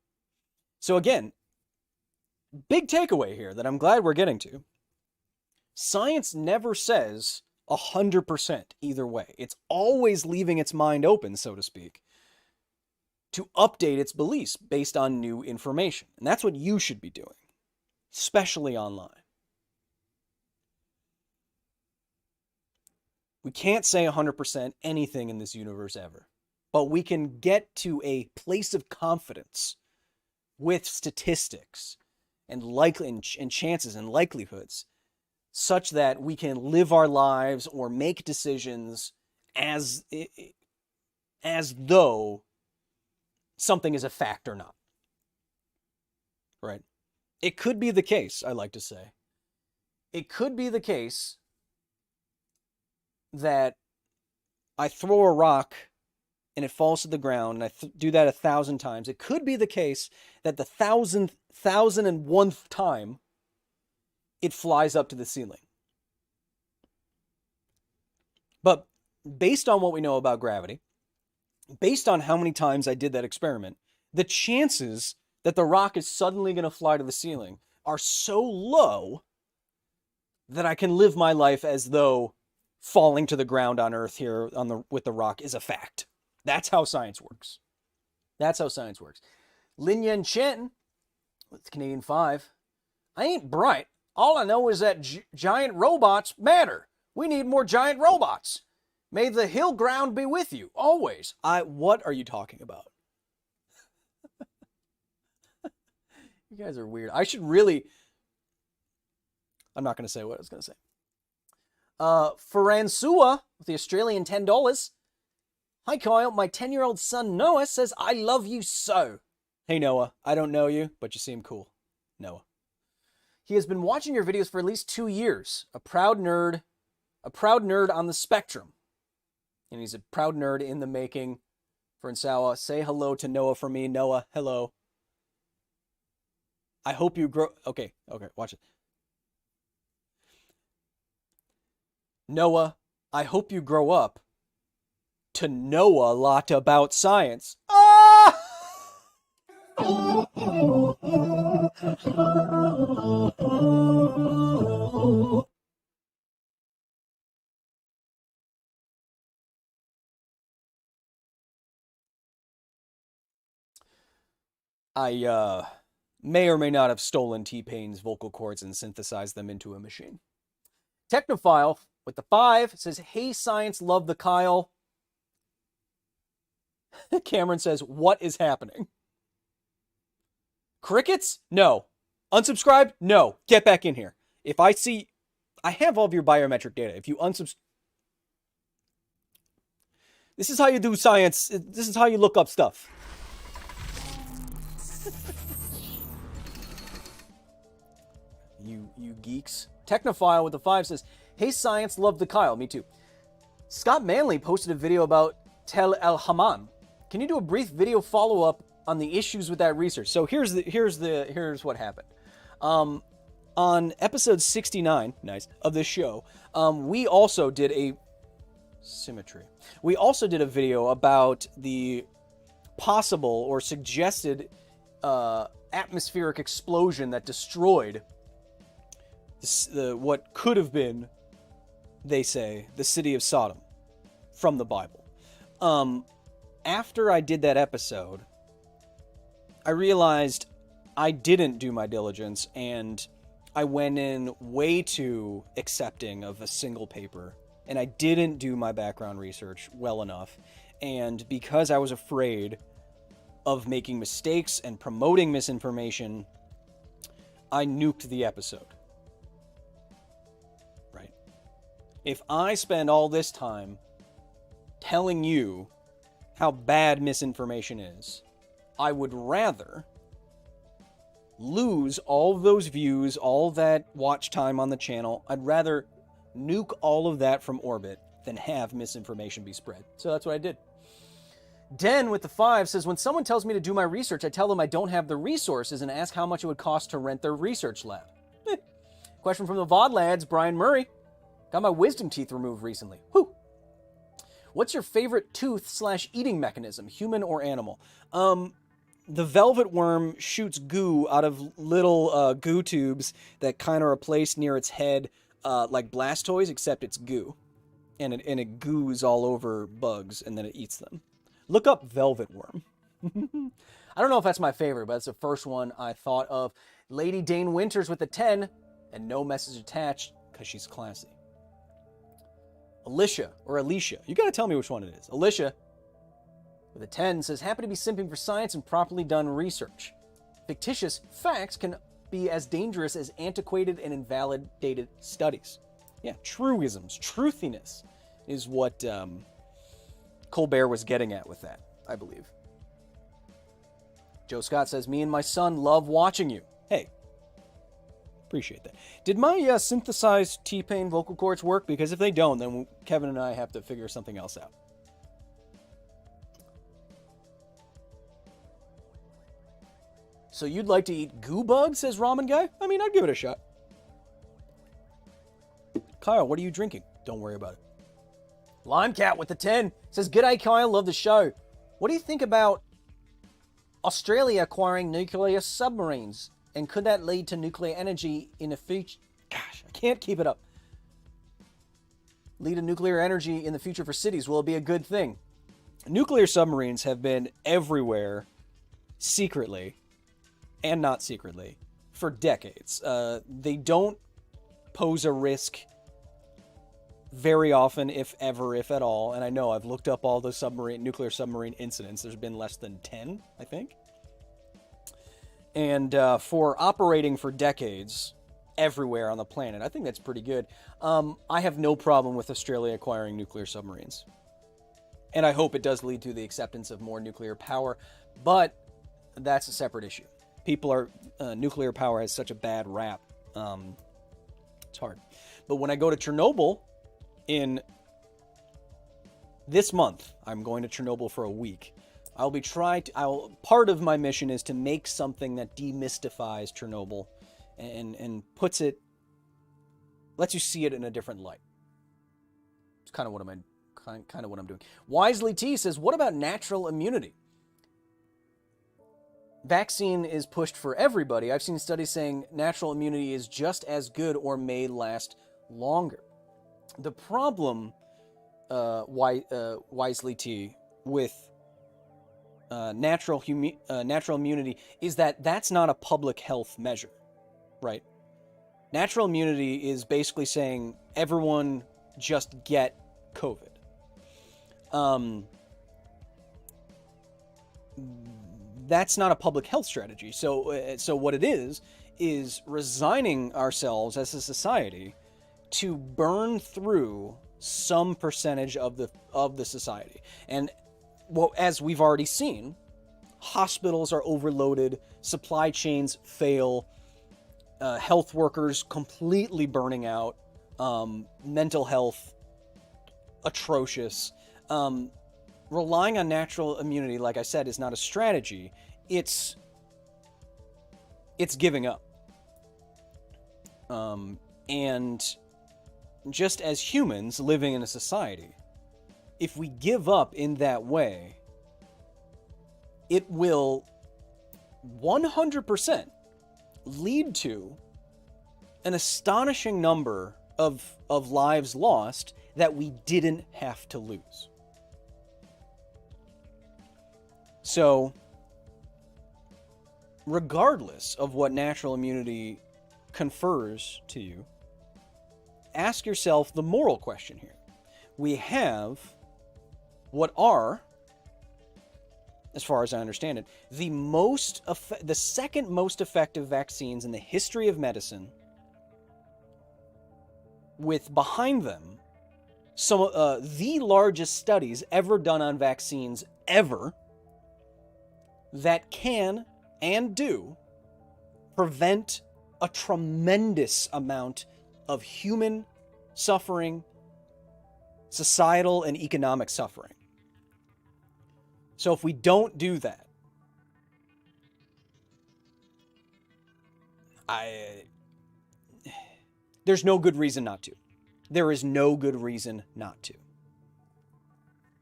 So again, big takeaway here that I'm glad we're getting to. Science never says 100% either way. It's always leaving its mind open, so to speak, to update its beliefs based on new information. And that's what you should be doing, especially online. We can't say 100% anything in this universe ever, but we can get to a place of confidence with statistics and chances and likelihoods such that we can live our lives or make decisions as though something is a fact or not. Right? It could be the case, I like to say. It could be the case that I throw a rock and it falls to the ground, and I do that 1,000 times. It could be the case that the 1,001th time it flies up to the ceiling. But based on what we know about gravity, based on how many times I did that experiment, the chances that the rock is suddenly going to fly to the ceiling are so low that I can live my life as though falling to the ground on Earth here with the rock is a fact. That's how science works. That's how science works. Lin Yen Chen with Canadian 5. I ain't bright. All I know is that giant robots matter. We need more giant robots. May the hill ground be with you, always. What are you talking about? You guys are weird. I'm not going to say what I was going to say. Faransua with the Australian $10. Hi, Kyle. My 10-year-old son Noah says, I love you so. Hey, Noah. I don't know you, but you seem cool. Noah. He has been watching your videos for at least 2 years. A proud nerd on the spectrum. And he's a proud nerd in the making. Faransua, say hello to Noah for me. Noah, hello. I hope you grow... Okay, watch it. Noah, I hope you grow up to know a lot about science. Ah! I may or may not have stolen T-Pain's vocal cords and synthesized them into a machine. Technophile with the 5 says, "Hey, science, love the Kyle." Cameron says, "What is happening?" Crickets? No. Unsubscribe? No. Get back in here. If I see... I have all of your biometric data. If you unsubscribe... This is how you do science. This is how you look up stuff. You geeks. Technophile with the 5 says, "Hey, science, love the Kyle." Me too. Scott Manley posted a video about Tel El Hammam. Can you do a brief video follow-up on the issues with that research? So here's what happened. On episode 69, nice, of this show, we also did a symmetry. We also did a video about the possible or suggested atmospheric explosion that destroyed what could have been, they say, the city of Sodom from the Bible. After I did that episode, I realized I didn't do my diligence, and I went in way too accepting of a single paper, and I didn't do my background research well enough. And because I was afraid of making mistakes and promoting misinformation, I nuked the episode. Right? If I spend all this time telling you how bad misinformation is, I would rather lose all of those views, all that watch time on the channel. I'd rather nuke all of that from orbit than have misinformation be spread. So that's what I did. Den with the 5 says, "When someone tells me to do my research, I tell them I don't have the resources and ask how much it would cost to rent their research lab." Question from the VOD lads, Brian Murray. Got my wisdom teeth removed recently. Whew. What's your favorite tooth/eating mechanism, human or animal? The velvet worm shoots goo out of little goo tubes that kind of are placed near its head, like Blastoise, except it's goo. And it goos all over bugs, and then it eats them. Look up velvet worm. I don't know if that's my favorite, but it's the first one I thought of. Lady Dane Winters with the 10, and no message attached, because she's classy. Alicia, you gotta tell me which one it is. Alicia, with a 10, says, "Happy to be simping for science and properly done research. Fictitious facts can be as dangerous as antiquated and invalidated studies." Yeah, truisms, truthiness is what Colbert was getting at with that, I believe. Joe Scott says, "Me and my son love watching you." Hey, appreciate that. Did my synthesized T-Pain vocal cords work? Because if they don't, then Kevin and I have to figure something else out. So you'd like to eat goo bugs, says Ramen Guy? I mean, I'd give it a shot. Kyle, what are you drinking? Don't worry about it. Limecat with the 10 says, "G'day, Kyle, love the show. What do you think about Australia acquiring nuclear submarines? And could that lead to nuclear energy in the future?" Gosh, I can't keep it up. Lead to nuclear energy in the future for cities. Will it be a good thing? Nuclear submarines have been everywhere, secretly, and not secretly, for decades. They don't pose a risk very often, if ever, if at all. And I know I've looked up all the nuclear submarine incidents. There's been less than 10, I think. And for operating for decades everywhere on the planet, I think that's pretty good. I have no problem with Australia acquiring nuclear submarines. And I hope it does lead to the acceptance of more nuclear power. But that's a separate issue. Nuclear power has such a bad rap. It's hard. But when I go to Chernobyl in this month, I'm going to Chernobyl for a week. Part of my mission is to make something that demystifies Chernobyl and lets you see it in a different light. It's kind of what I'm doing. Wisely T says, "What about natural immunity? Vaccine is pushed for everybody. I've seen studies saying natural immunity is just as good or may last longer." The problem, Wisely T, with natural immunity is that that's not a public health measure, right? Natural immunity is basically saying everyone just get COVID. That's not a public health strategy. So what it is resigning ourselves as a society to burn through some percentage of the society. And well, as we've already seen, hospitals are overloaded, supply chains fail, health workers completely burning out, mental health atrocious. Relying on natural immunity, like I said, is not a strategy. It's giving up. And just as humans living in a society, if we give up in that way, it will 100% lead to an astonishing number of lives lost that we didn't have to lose. So, regardless of what natural immunity confers to you, ask yourself the moral question here. We have what are, as far as I understand it, the second most effective vaccines in the history of medicine, with behind them some the largest studies ever done on vaccines ever, that can and do prevent a tremendous amount of human suffering, societal and economic suffering. So if we don't do that, there's no good reason not to. There is no good reason not to.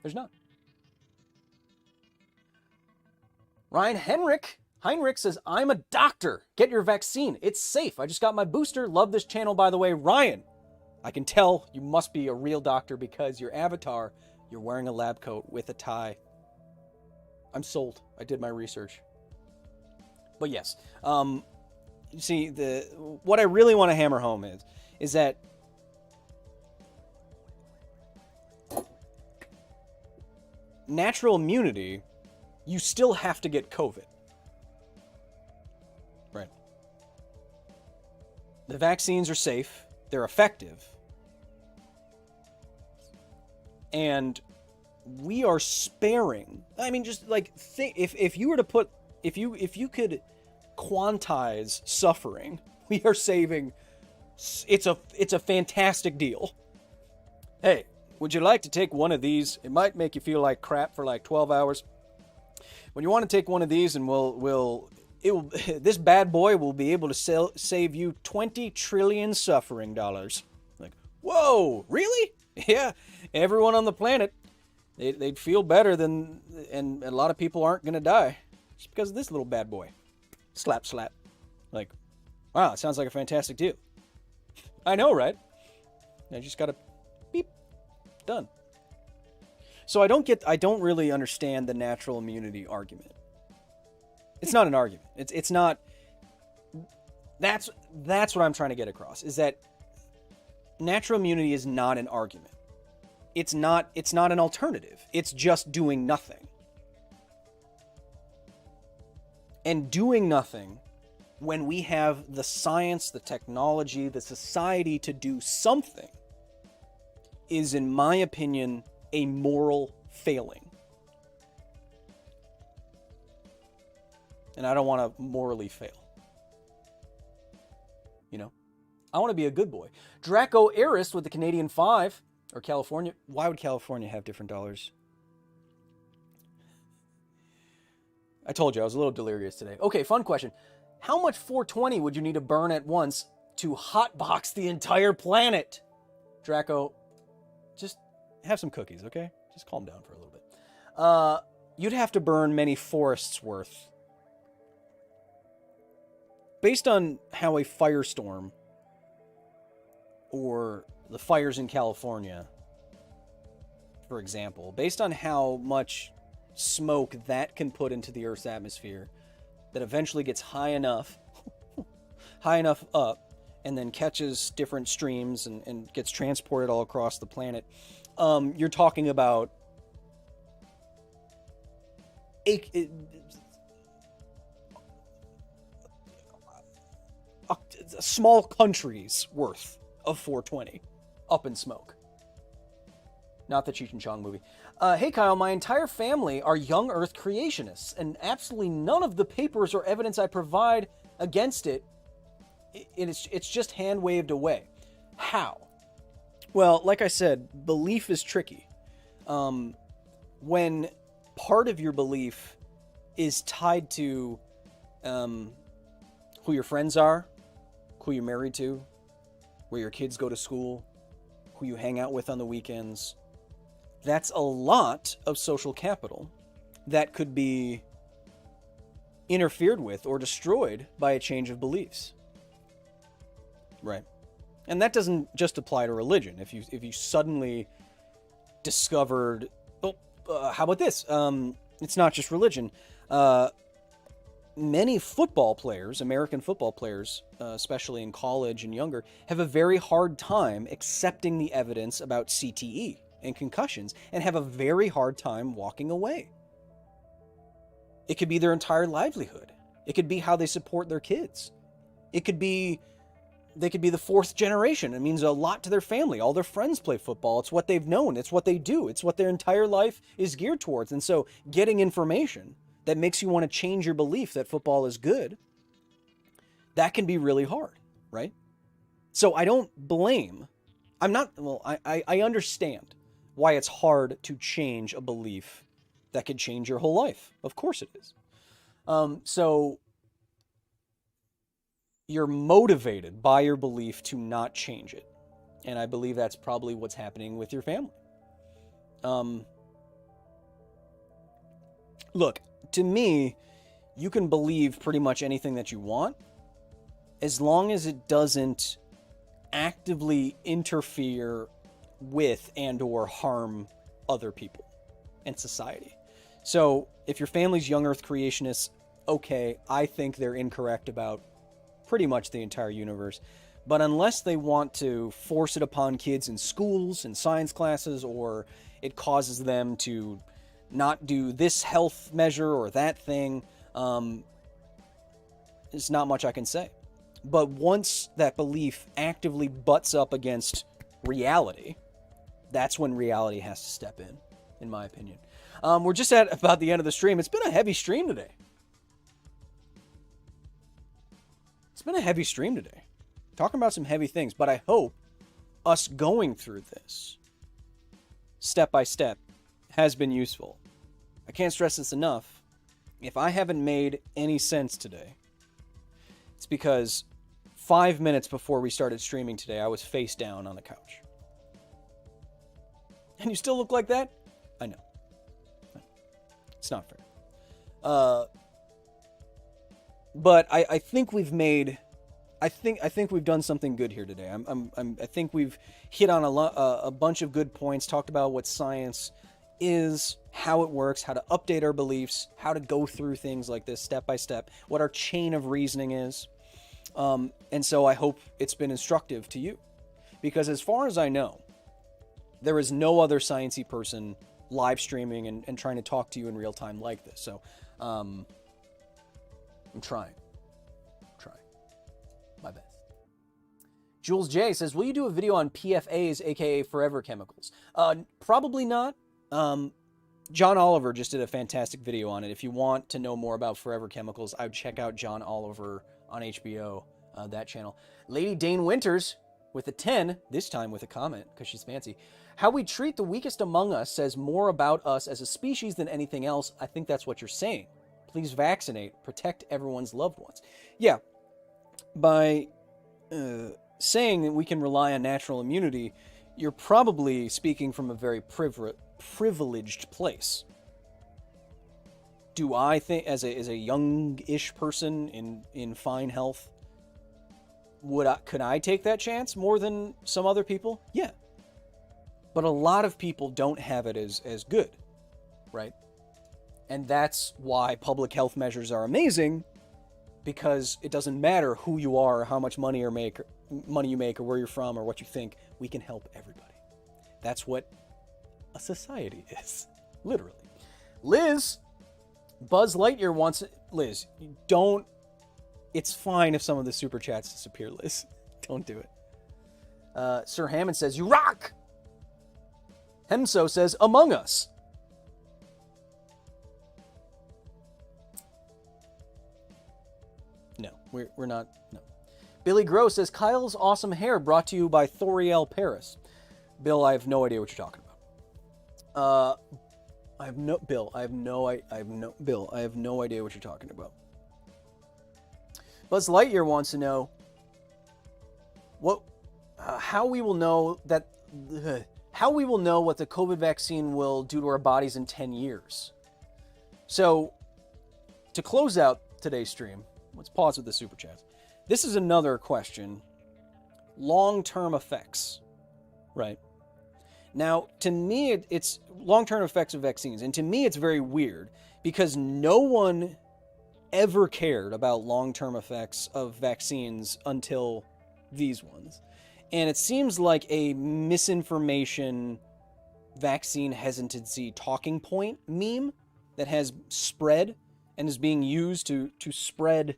There's none. Ryan Heinrich says, I'm a doctor. Get your vaccine. It's safe. I just got my booster. Love this channel, by the way. Ryan, I can tell you must be a real doctor because your avatar, you're wearing a lab coat with a tie. I'm sold. I did my research. But yes, you see, what I really want to hammer home is that natural immunity, you still have to get COVID. Right. The vaccines are safe. They're effective. And we are sparing. I mean, just like think, if you were to put, if you could quantize suffering, we are saving. It's a fantastic deal. Hey, would you like to take one of these? It might make you feel like crap for like 12 hours. When you want to take one of these, and this bad boy will be able to save you 20 trillion suffering dollars. Like, whoa, really? Yeah, everyone on the planet, they'd feel better and a lot of people aren't going to die just because of this little bad boy. Slap, slap. Like, wow, it sounds like a fantastic deal. I know, right? I just got to beep. Done. So I don't really understand the natural immunity argument. It's not an argument. It's not. That's what I'm trying to get across, is that natural immunity is not an argument. It's not an alternative. It's just doing nothing. And doing nothing when we have the science, the technology, the society to do something is, in my opinion, a moral failing. And I don't want to morally fail. You know? I want to be a good boy. Draco Arist with the Canadian 5. Or California. Why would California have different dollars? I told you, I was a little delirious today. Okay, fun question. How much 420 would you need to burn at once to hotbox the entire planet? Draco, just have some cookies, okay? Just calm down for a little bit. You'd have to burn many forests worth. Based on how a firestorm, or the fires in California, for example, based on how much smoke that can put into the Earth's atmosphere that eventually gets high enough up, and then catches different streams and gets transported all across the planet. You're talking about a small country's worth of 420 up in smoke. Not the Cheech and Chong movie. Hey Kyle, my entire family are young Earth creationists, and absolutely none of the papers or evidence I provide against it's just hand-waved away. How? Well, like I said, belief is tricky. When part of your belief is tied to who your friends are, who you're married to, where your kids go to school, who you hang out with on the weekends, that's a lot of social capital that could be interfered with or destroyed by a change of beliefs. Right. And that doesn't just apply to religion. If you suddenly discovered, how about this? It's not just religion. Many football players, American football players, especially in college and younger, have a very hard time accepting the evidence about CTE and concussions, and have a very hard time walking away. It could be their entire livelihood. It could be how they support their kids. It could be they could be the fourth generation. It means a lot to their family. All their friends play football. It's what they've known. It's what they do. It's what their entire life is geared towards. And so getting information that makes you want to change your belief that football is good, that can be really hard, right? So I don't blame. I understand why it's hard to change a belief that could change your whole life. Of course it is. So you're motivated by your belief to not change it. And I believe that's probably what's happening with your family. Look, to me, you can believe pretty much anything that you want as long as it doesn't actively interfere with and or harm other people and society. So if your family's young Earth creationists, okay, I think they're incorrect about pretty much the entire universe. But unless they want to force it upon kids in schools and science classes, or it causes them to not do this health measure or that thing, there's not much I can say. But once that belief actively butts up against reality, that's when reality has to step in my opinion. We're just at about the end of the stream. It's been a heavy stream today. Talking about some heavy things, but I hope us going through this step by step has been useful. I can't stress this enough. If I haven't made any sense today, it's because 5 minutes before we started streaming today, I was face down on the couch. And you still look like that? I know. It's not fair. But I think we've made... I think we've done something good here today. I think we've hit on a bunch of good points, talked about what science is, how it works, how to update our beliefs, how to go through things like this step by step, what our chain of reasoning is. And so I hope it's been instructive to you. Because as far as I know, there is no other sciencey person live streaming and trying to talk to you in real time like this. So I'm trying. My best. Jules J says, will you do a video on PFAs, aka forever chemicals? Probably not. John Oliver just did a fantastic video on it. If you want to know more about forever chemicals, I would check out John Oliver on HBO, that channel. Lady Dane Winters with a 10, this time with a comment, because she's fancy. How we treat the weakest among us says more about us as a species than anything else. I think that's what you're saying. Please vaccinate, protect everyone's loved ones. Yeah. By saying that we can rely on natural immunity, you're probably speaking from a very privileged place. Do I think, as a young-ish person in fine health, could I take that chance more than some other people? Yeah. But a lot of people don't have it as good, right? And that's why public health measures are amazing, because it doesn't matter who you are, or how much money you make, or where you're from, or what you think. We can help everybody. That's what a society is, literally. Liz, Buzz Lightyear wants it. Liz, don't. It's fine if some of the super chats disappear, Liz. Don't do it. Sir Hammond says, "You rock." Hemso says, "Among Us." No, we're not. No. Billy Gross says, "Kyle's awesome hair brought to you by Thoriel Paris." Bill, I have no idea what you're talking about. I have no idea what you're talking about. Buzz Lightyear wants to know how we will know what the COVID vaccine will do to our bodies in 10 years. So, to close out today's stream, let's pause with the super chats. This is another question. Long-term effects, right? Now, to me, it's long-term effects of vaccines. And to me, it's very weird because no one ever cared about long-term effects of vaccines until these ones. And it seems like a misinformation vaccine hesitancy talking point meme that has spread and is being used to spread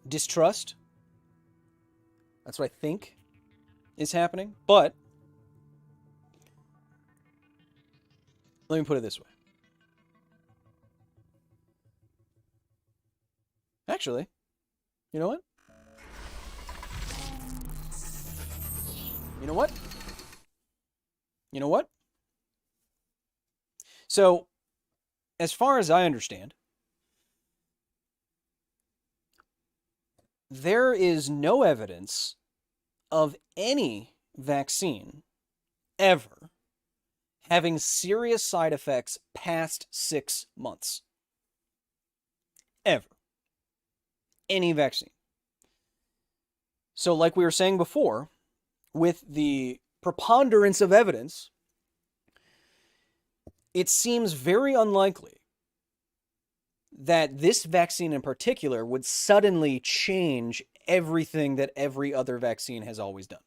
distrust. That's what I think is happening. But let me put it this way. Actually, you know what? You know what? You know what? So, as far as I understand, there is no evidence of any vaccine ever having serious side effects past 6 months. Ever. Any vaccine. So, like we were saying before, with the preponderance of evidence, it seems very unlikely that this vaccine in particular would suddenly change everything that every other vaccine has always done.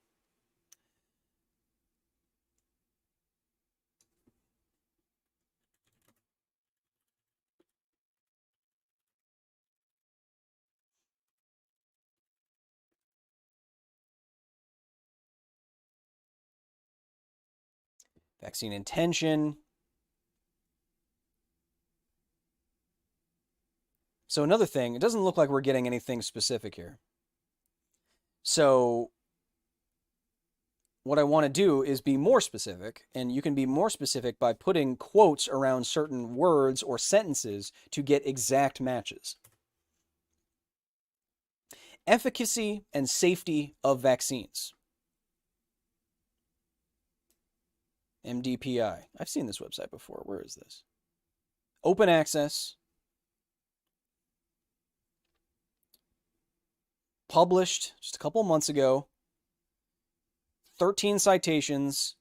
Vaccine intention. So another thing, it doesn't look like we're getting anything specific here. So what I want to do is be more specific, and you can be more specific by putting quotes around certain words or sentences to get exact matches. Efficacy and safety of vaccines. MDPI. I've seen this website before. Where is this? Open access. Published just a couple months ago. 13 citations.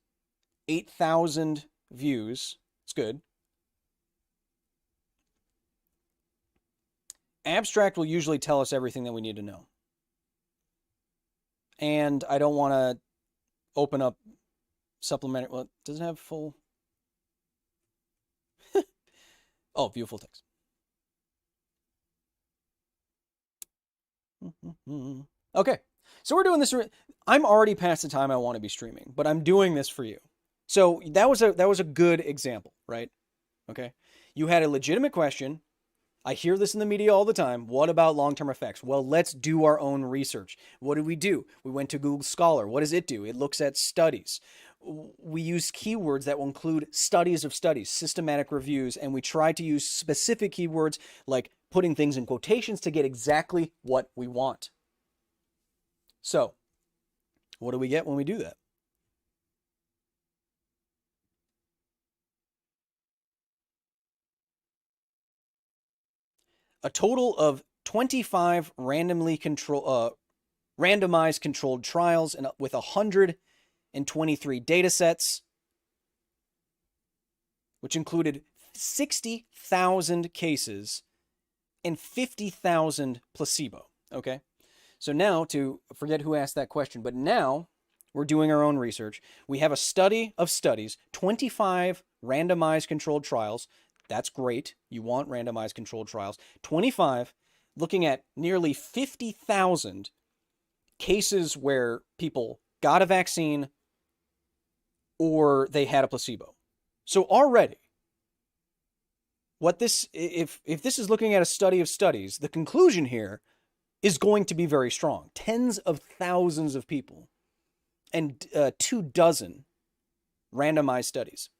8,000 views. It's good. Abstract will usually tell us everything that we need to know. And I don't want to open up supplementary. Well, it doesn't have full. Oh, view full text. Okay, so we're doing this. I'm already past the time I want to be streaming, but I'm doing this for you. So that was a good example, right? Okay, you had a legitimate question. I hear this in the media all the time. What about long-term effects? Well, let's do our own research. What did we do? We went to Google Scholar. What does it do? It looks at studies. We use keywords that will include studies of studies, systematic reviews, and we try to use specific keywords like putting things in quotations to get exactly what we want. So, what do we get when we do that? A total of 25 randomized controlled trials and with 123 data sets. which included 60,000 cases and 50,000 placebo. Okay? So now, to forget who asked that question, but now we're doing our own research. We have a study of studies, 25 randomized controlled trials. That's great. You want randomized controlled trials. 25, looking at nearly 50,000 cases where people got a vaccine or they had a placebo. So already, what this, if this is looking at a study of studies, the conclusion here is going to be very strong. Tens of thousands of people and 24 randomized studies.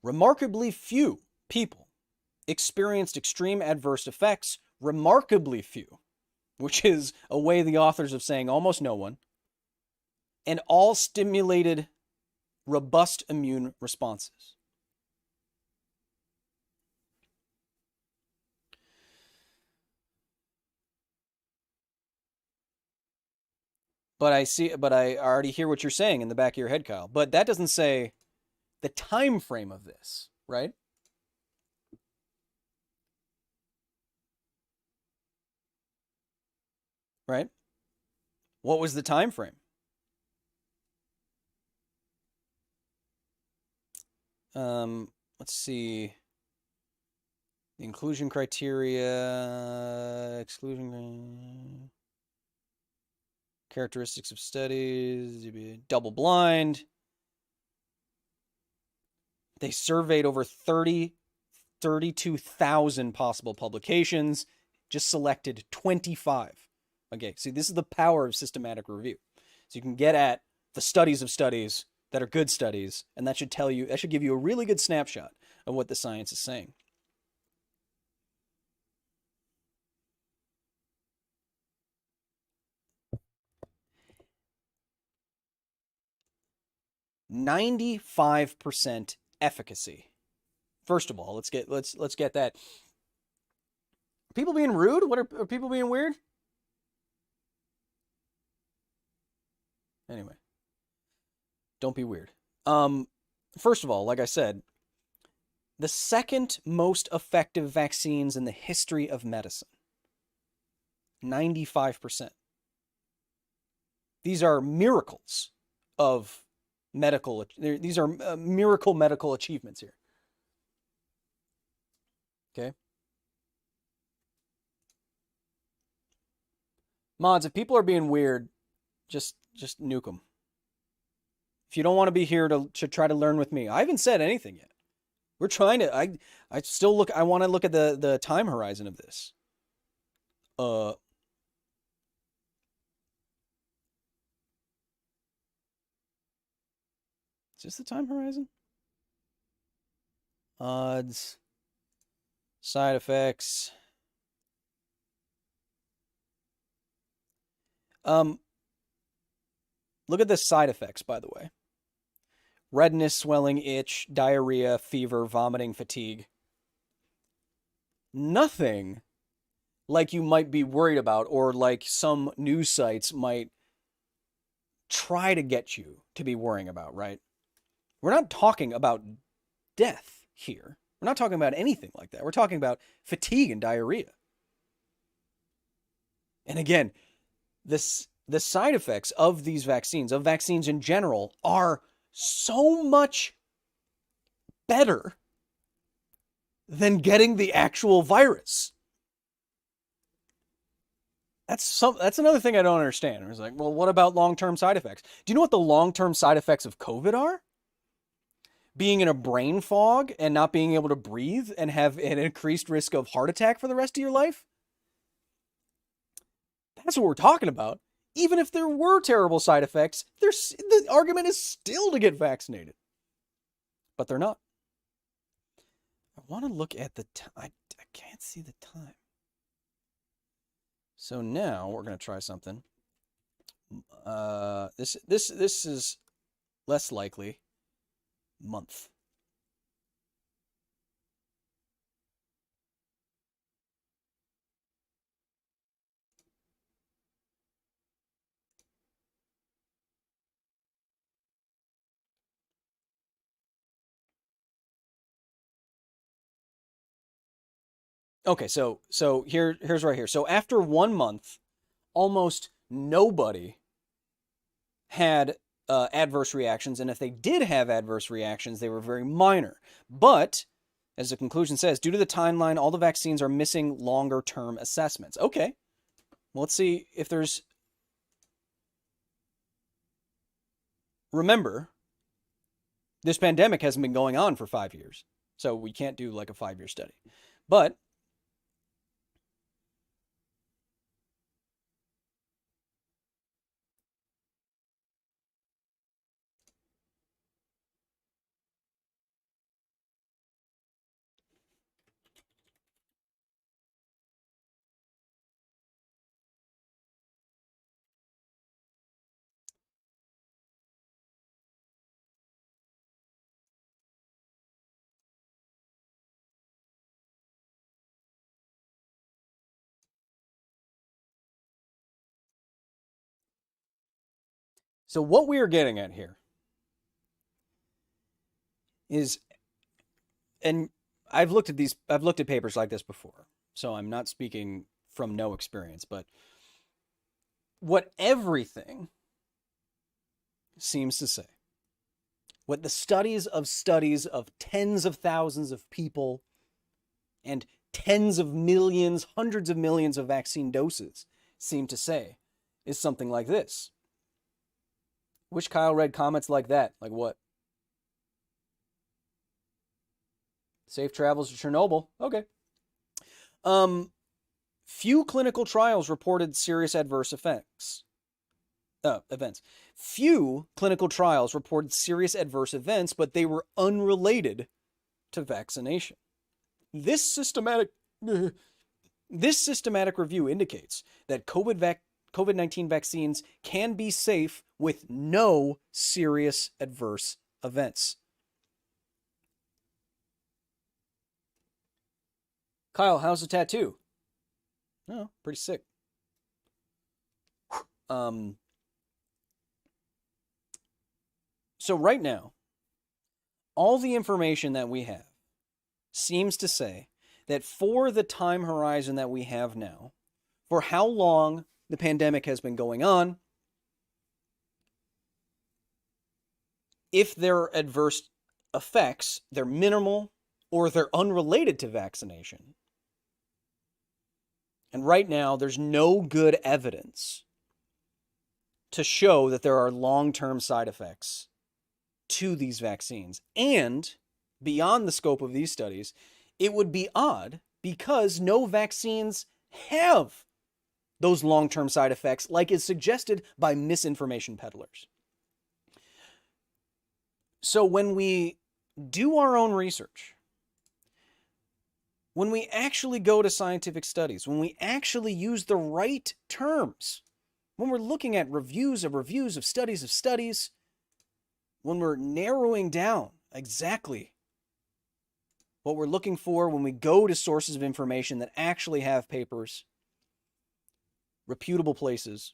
Remarkably few people experienced extreme adverse effects. Remarkably few, which is a way the authors of saying almost no one. And all stimulated robust immune responses. But I already hear what you're saying in the back of your head, Kyle. But that doesn't say the time frame of this, right? Right? What was the time frame? Let's see. The inclusion criteria, exclusion characteristics of studies, double blind. They surveyed over 32,000 possible publications, just selected 25. Okay, see, this is the power of systematic review. So you can get at the studies of studies that are good studies, and that should give you a really good snapshot of what the science is saying. %95 efficacy. First of all, let's get that. Are people being rude? What are people being weird? Anyway, don't be weird. First of all, like I said, the second most effective vaccines in the history of medicine. 95%. These are miracles of medical. These are miracle medical achievements here. Okay. Mods, if people are being weird, just nuke them. If you don't want to be here to try to learn with me, I haven't said anything yet. We're trying to. I want to look at the time horizon of this. Is this the time horizon? Odds, side effects. Look at the side effects, by the way. Redness, swelling, itch, diarrhea, fever, vomiting, fatigue. Nothing like you might be worried about, or like some news sites might try to get you to be worrying about, right? We're not talking about death here. We're not talking about anything like that. We're talking about fatigue and diarrhea. And again, the side effects of these vaccines, of vaccines in general, are so much better than getting the actual virus. That's another thing I don't understand. I was like, well, what about long-term side effects? Do you know what the long-term side effects of COVID are? Being in a brain fog and not being able to breathe and have an increased risk of heart attack for the rest of your life? That's what we're talking about. Even if there were terrible side effects, the argument is still to get vaccinated. But they're not. I want to look at the time. I can't see the time. So now we're going to try something. This is less likely. month. Okay, so here's right here. So after 1 month, almost nobody had adverse reactions, and if they did have adverse reactions, they were very minor. But as the conclusion says, due to the timeline, all the vaccines are missing longer-term assessments. Okay, well, let's see if there's. Remember, this pandemic hasn't been going on for 5 years, so we can't do like a 5-year study. But so what we are getting at here is, and I've looked at papers like this before, so I'm not speaking from no experience, but what everything seems to say, what the studies of tens of thousands of people and tens of millions, hundreds of millions of vaccine doses seem to say, is something like this. Wish Kyle read comments like that. Like what? Safe travels to Chernobyl. Okay. Few clinical trials reported serious adverse events. Few clinical trials reported serious adverse events, but they were unrelated to vaccination. This systematic review indicates that COVID-19 vaccines can be safe with no serious adverse events. Kyle, how's the tattoo? Oh, pretty sick. So right now, all the information that we have seems to say that for the time horizon that we have now, for how long the pandemic has been going on, if there are adverse effects, they're minimal or they're unrelated to vaccination. And right now, there's no good evidence to show that there are long-term side effects to these vaccines. And beyond the scope of these studies, it would be odd because no vaccines have those long-term side effects like is suggested by misinformation peddlers. So when we do our own research, when we actually go to scientific studies, when we actually use the right terms, when we're looking at reviews of studies, when we're narrowing down exactly what we're looking for, when we go to sources of information that actually have papers, reputable places,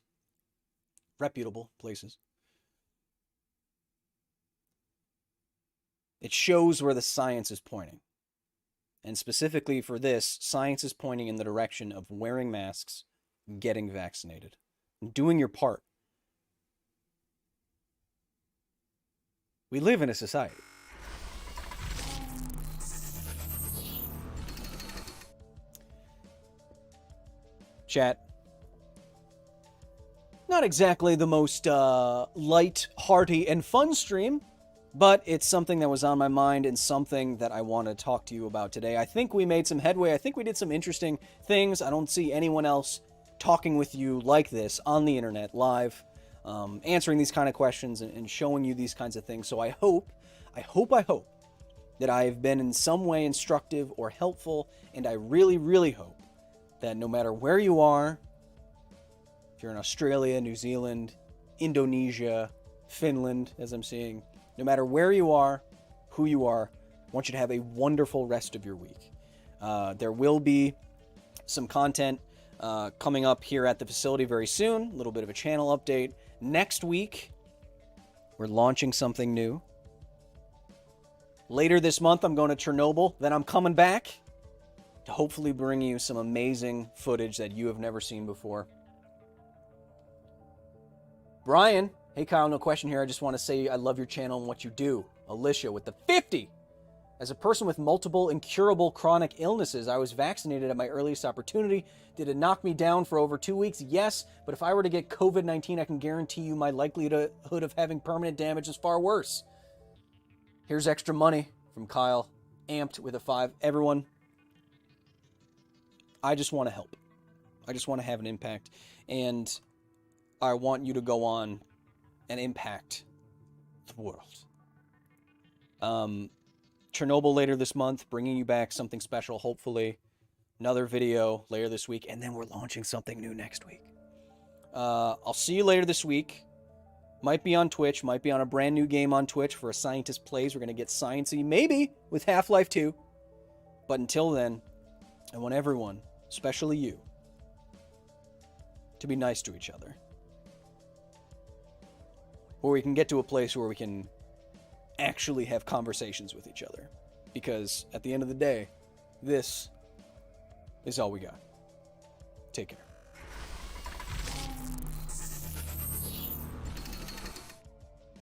it shows where the science is pointing. And specifically for this, science is pointing in the direction of wearing masks, getting vaccinated, and doing your part. We live in a society. Chat. Not exactly the most light, hearty, and fun stream, but it's something that was on my mind and something that I want to talk to you about today. I think we made some headway. I think we did some interesting things. I don't see anyone else talking with you like this on the internet, live, answering these kind of questions and showing you these kinds of things. So I hope that I've been in some way instructive or helpful, and I really, really hope that no matter where you are, if you're in Australia, New Zealand, Indonesia, Finland, as I'm seeing, no matter where you are, who you are. I want you to have a wonderful rest of your week. There will be some content coming up here at the facility very soon. A little bit of a channel update. Next week, we're launching something new. Later this month, I'm going to Chernobyl. Then I'm coming back to hopefully bring you some amazing footage that you have never seen before. Brian, hey Kyle, no question here. I just want to say I love your channel and what you do. Alicia with the 50. As a person with multiple incurable chronic illnesses, I was vaccinated at my earliest opportunity. Did it knock me down for over 2 weeks? Yes, but if I were to get COVID-19, I can guarantee you my likelihood of having permanent damage is far worse. Here's extra money from Kyle, amped with a 5. Everyone, I just want to help. I just want to have an impact. And I want you to go on and impact the world. Chernobyl later this month, bringing you back something special, hopefully. Another video later this week, and then we're launching something new next week. I'll see you later this week. Might be on Twitch, might be on a brand new game on Twitch for a Scientist Plays. We're going to get sciencey, maybe, with Half-Life 2. But until then, I want everyone, especially you, to be nice to each other. Where we can get to a place where we can actually have conversations with each other. Because at the end of the day, this is all we got. Take care.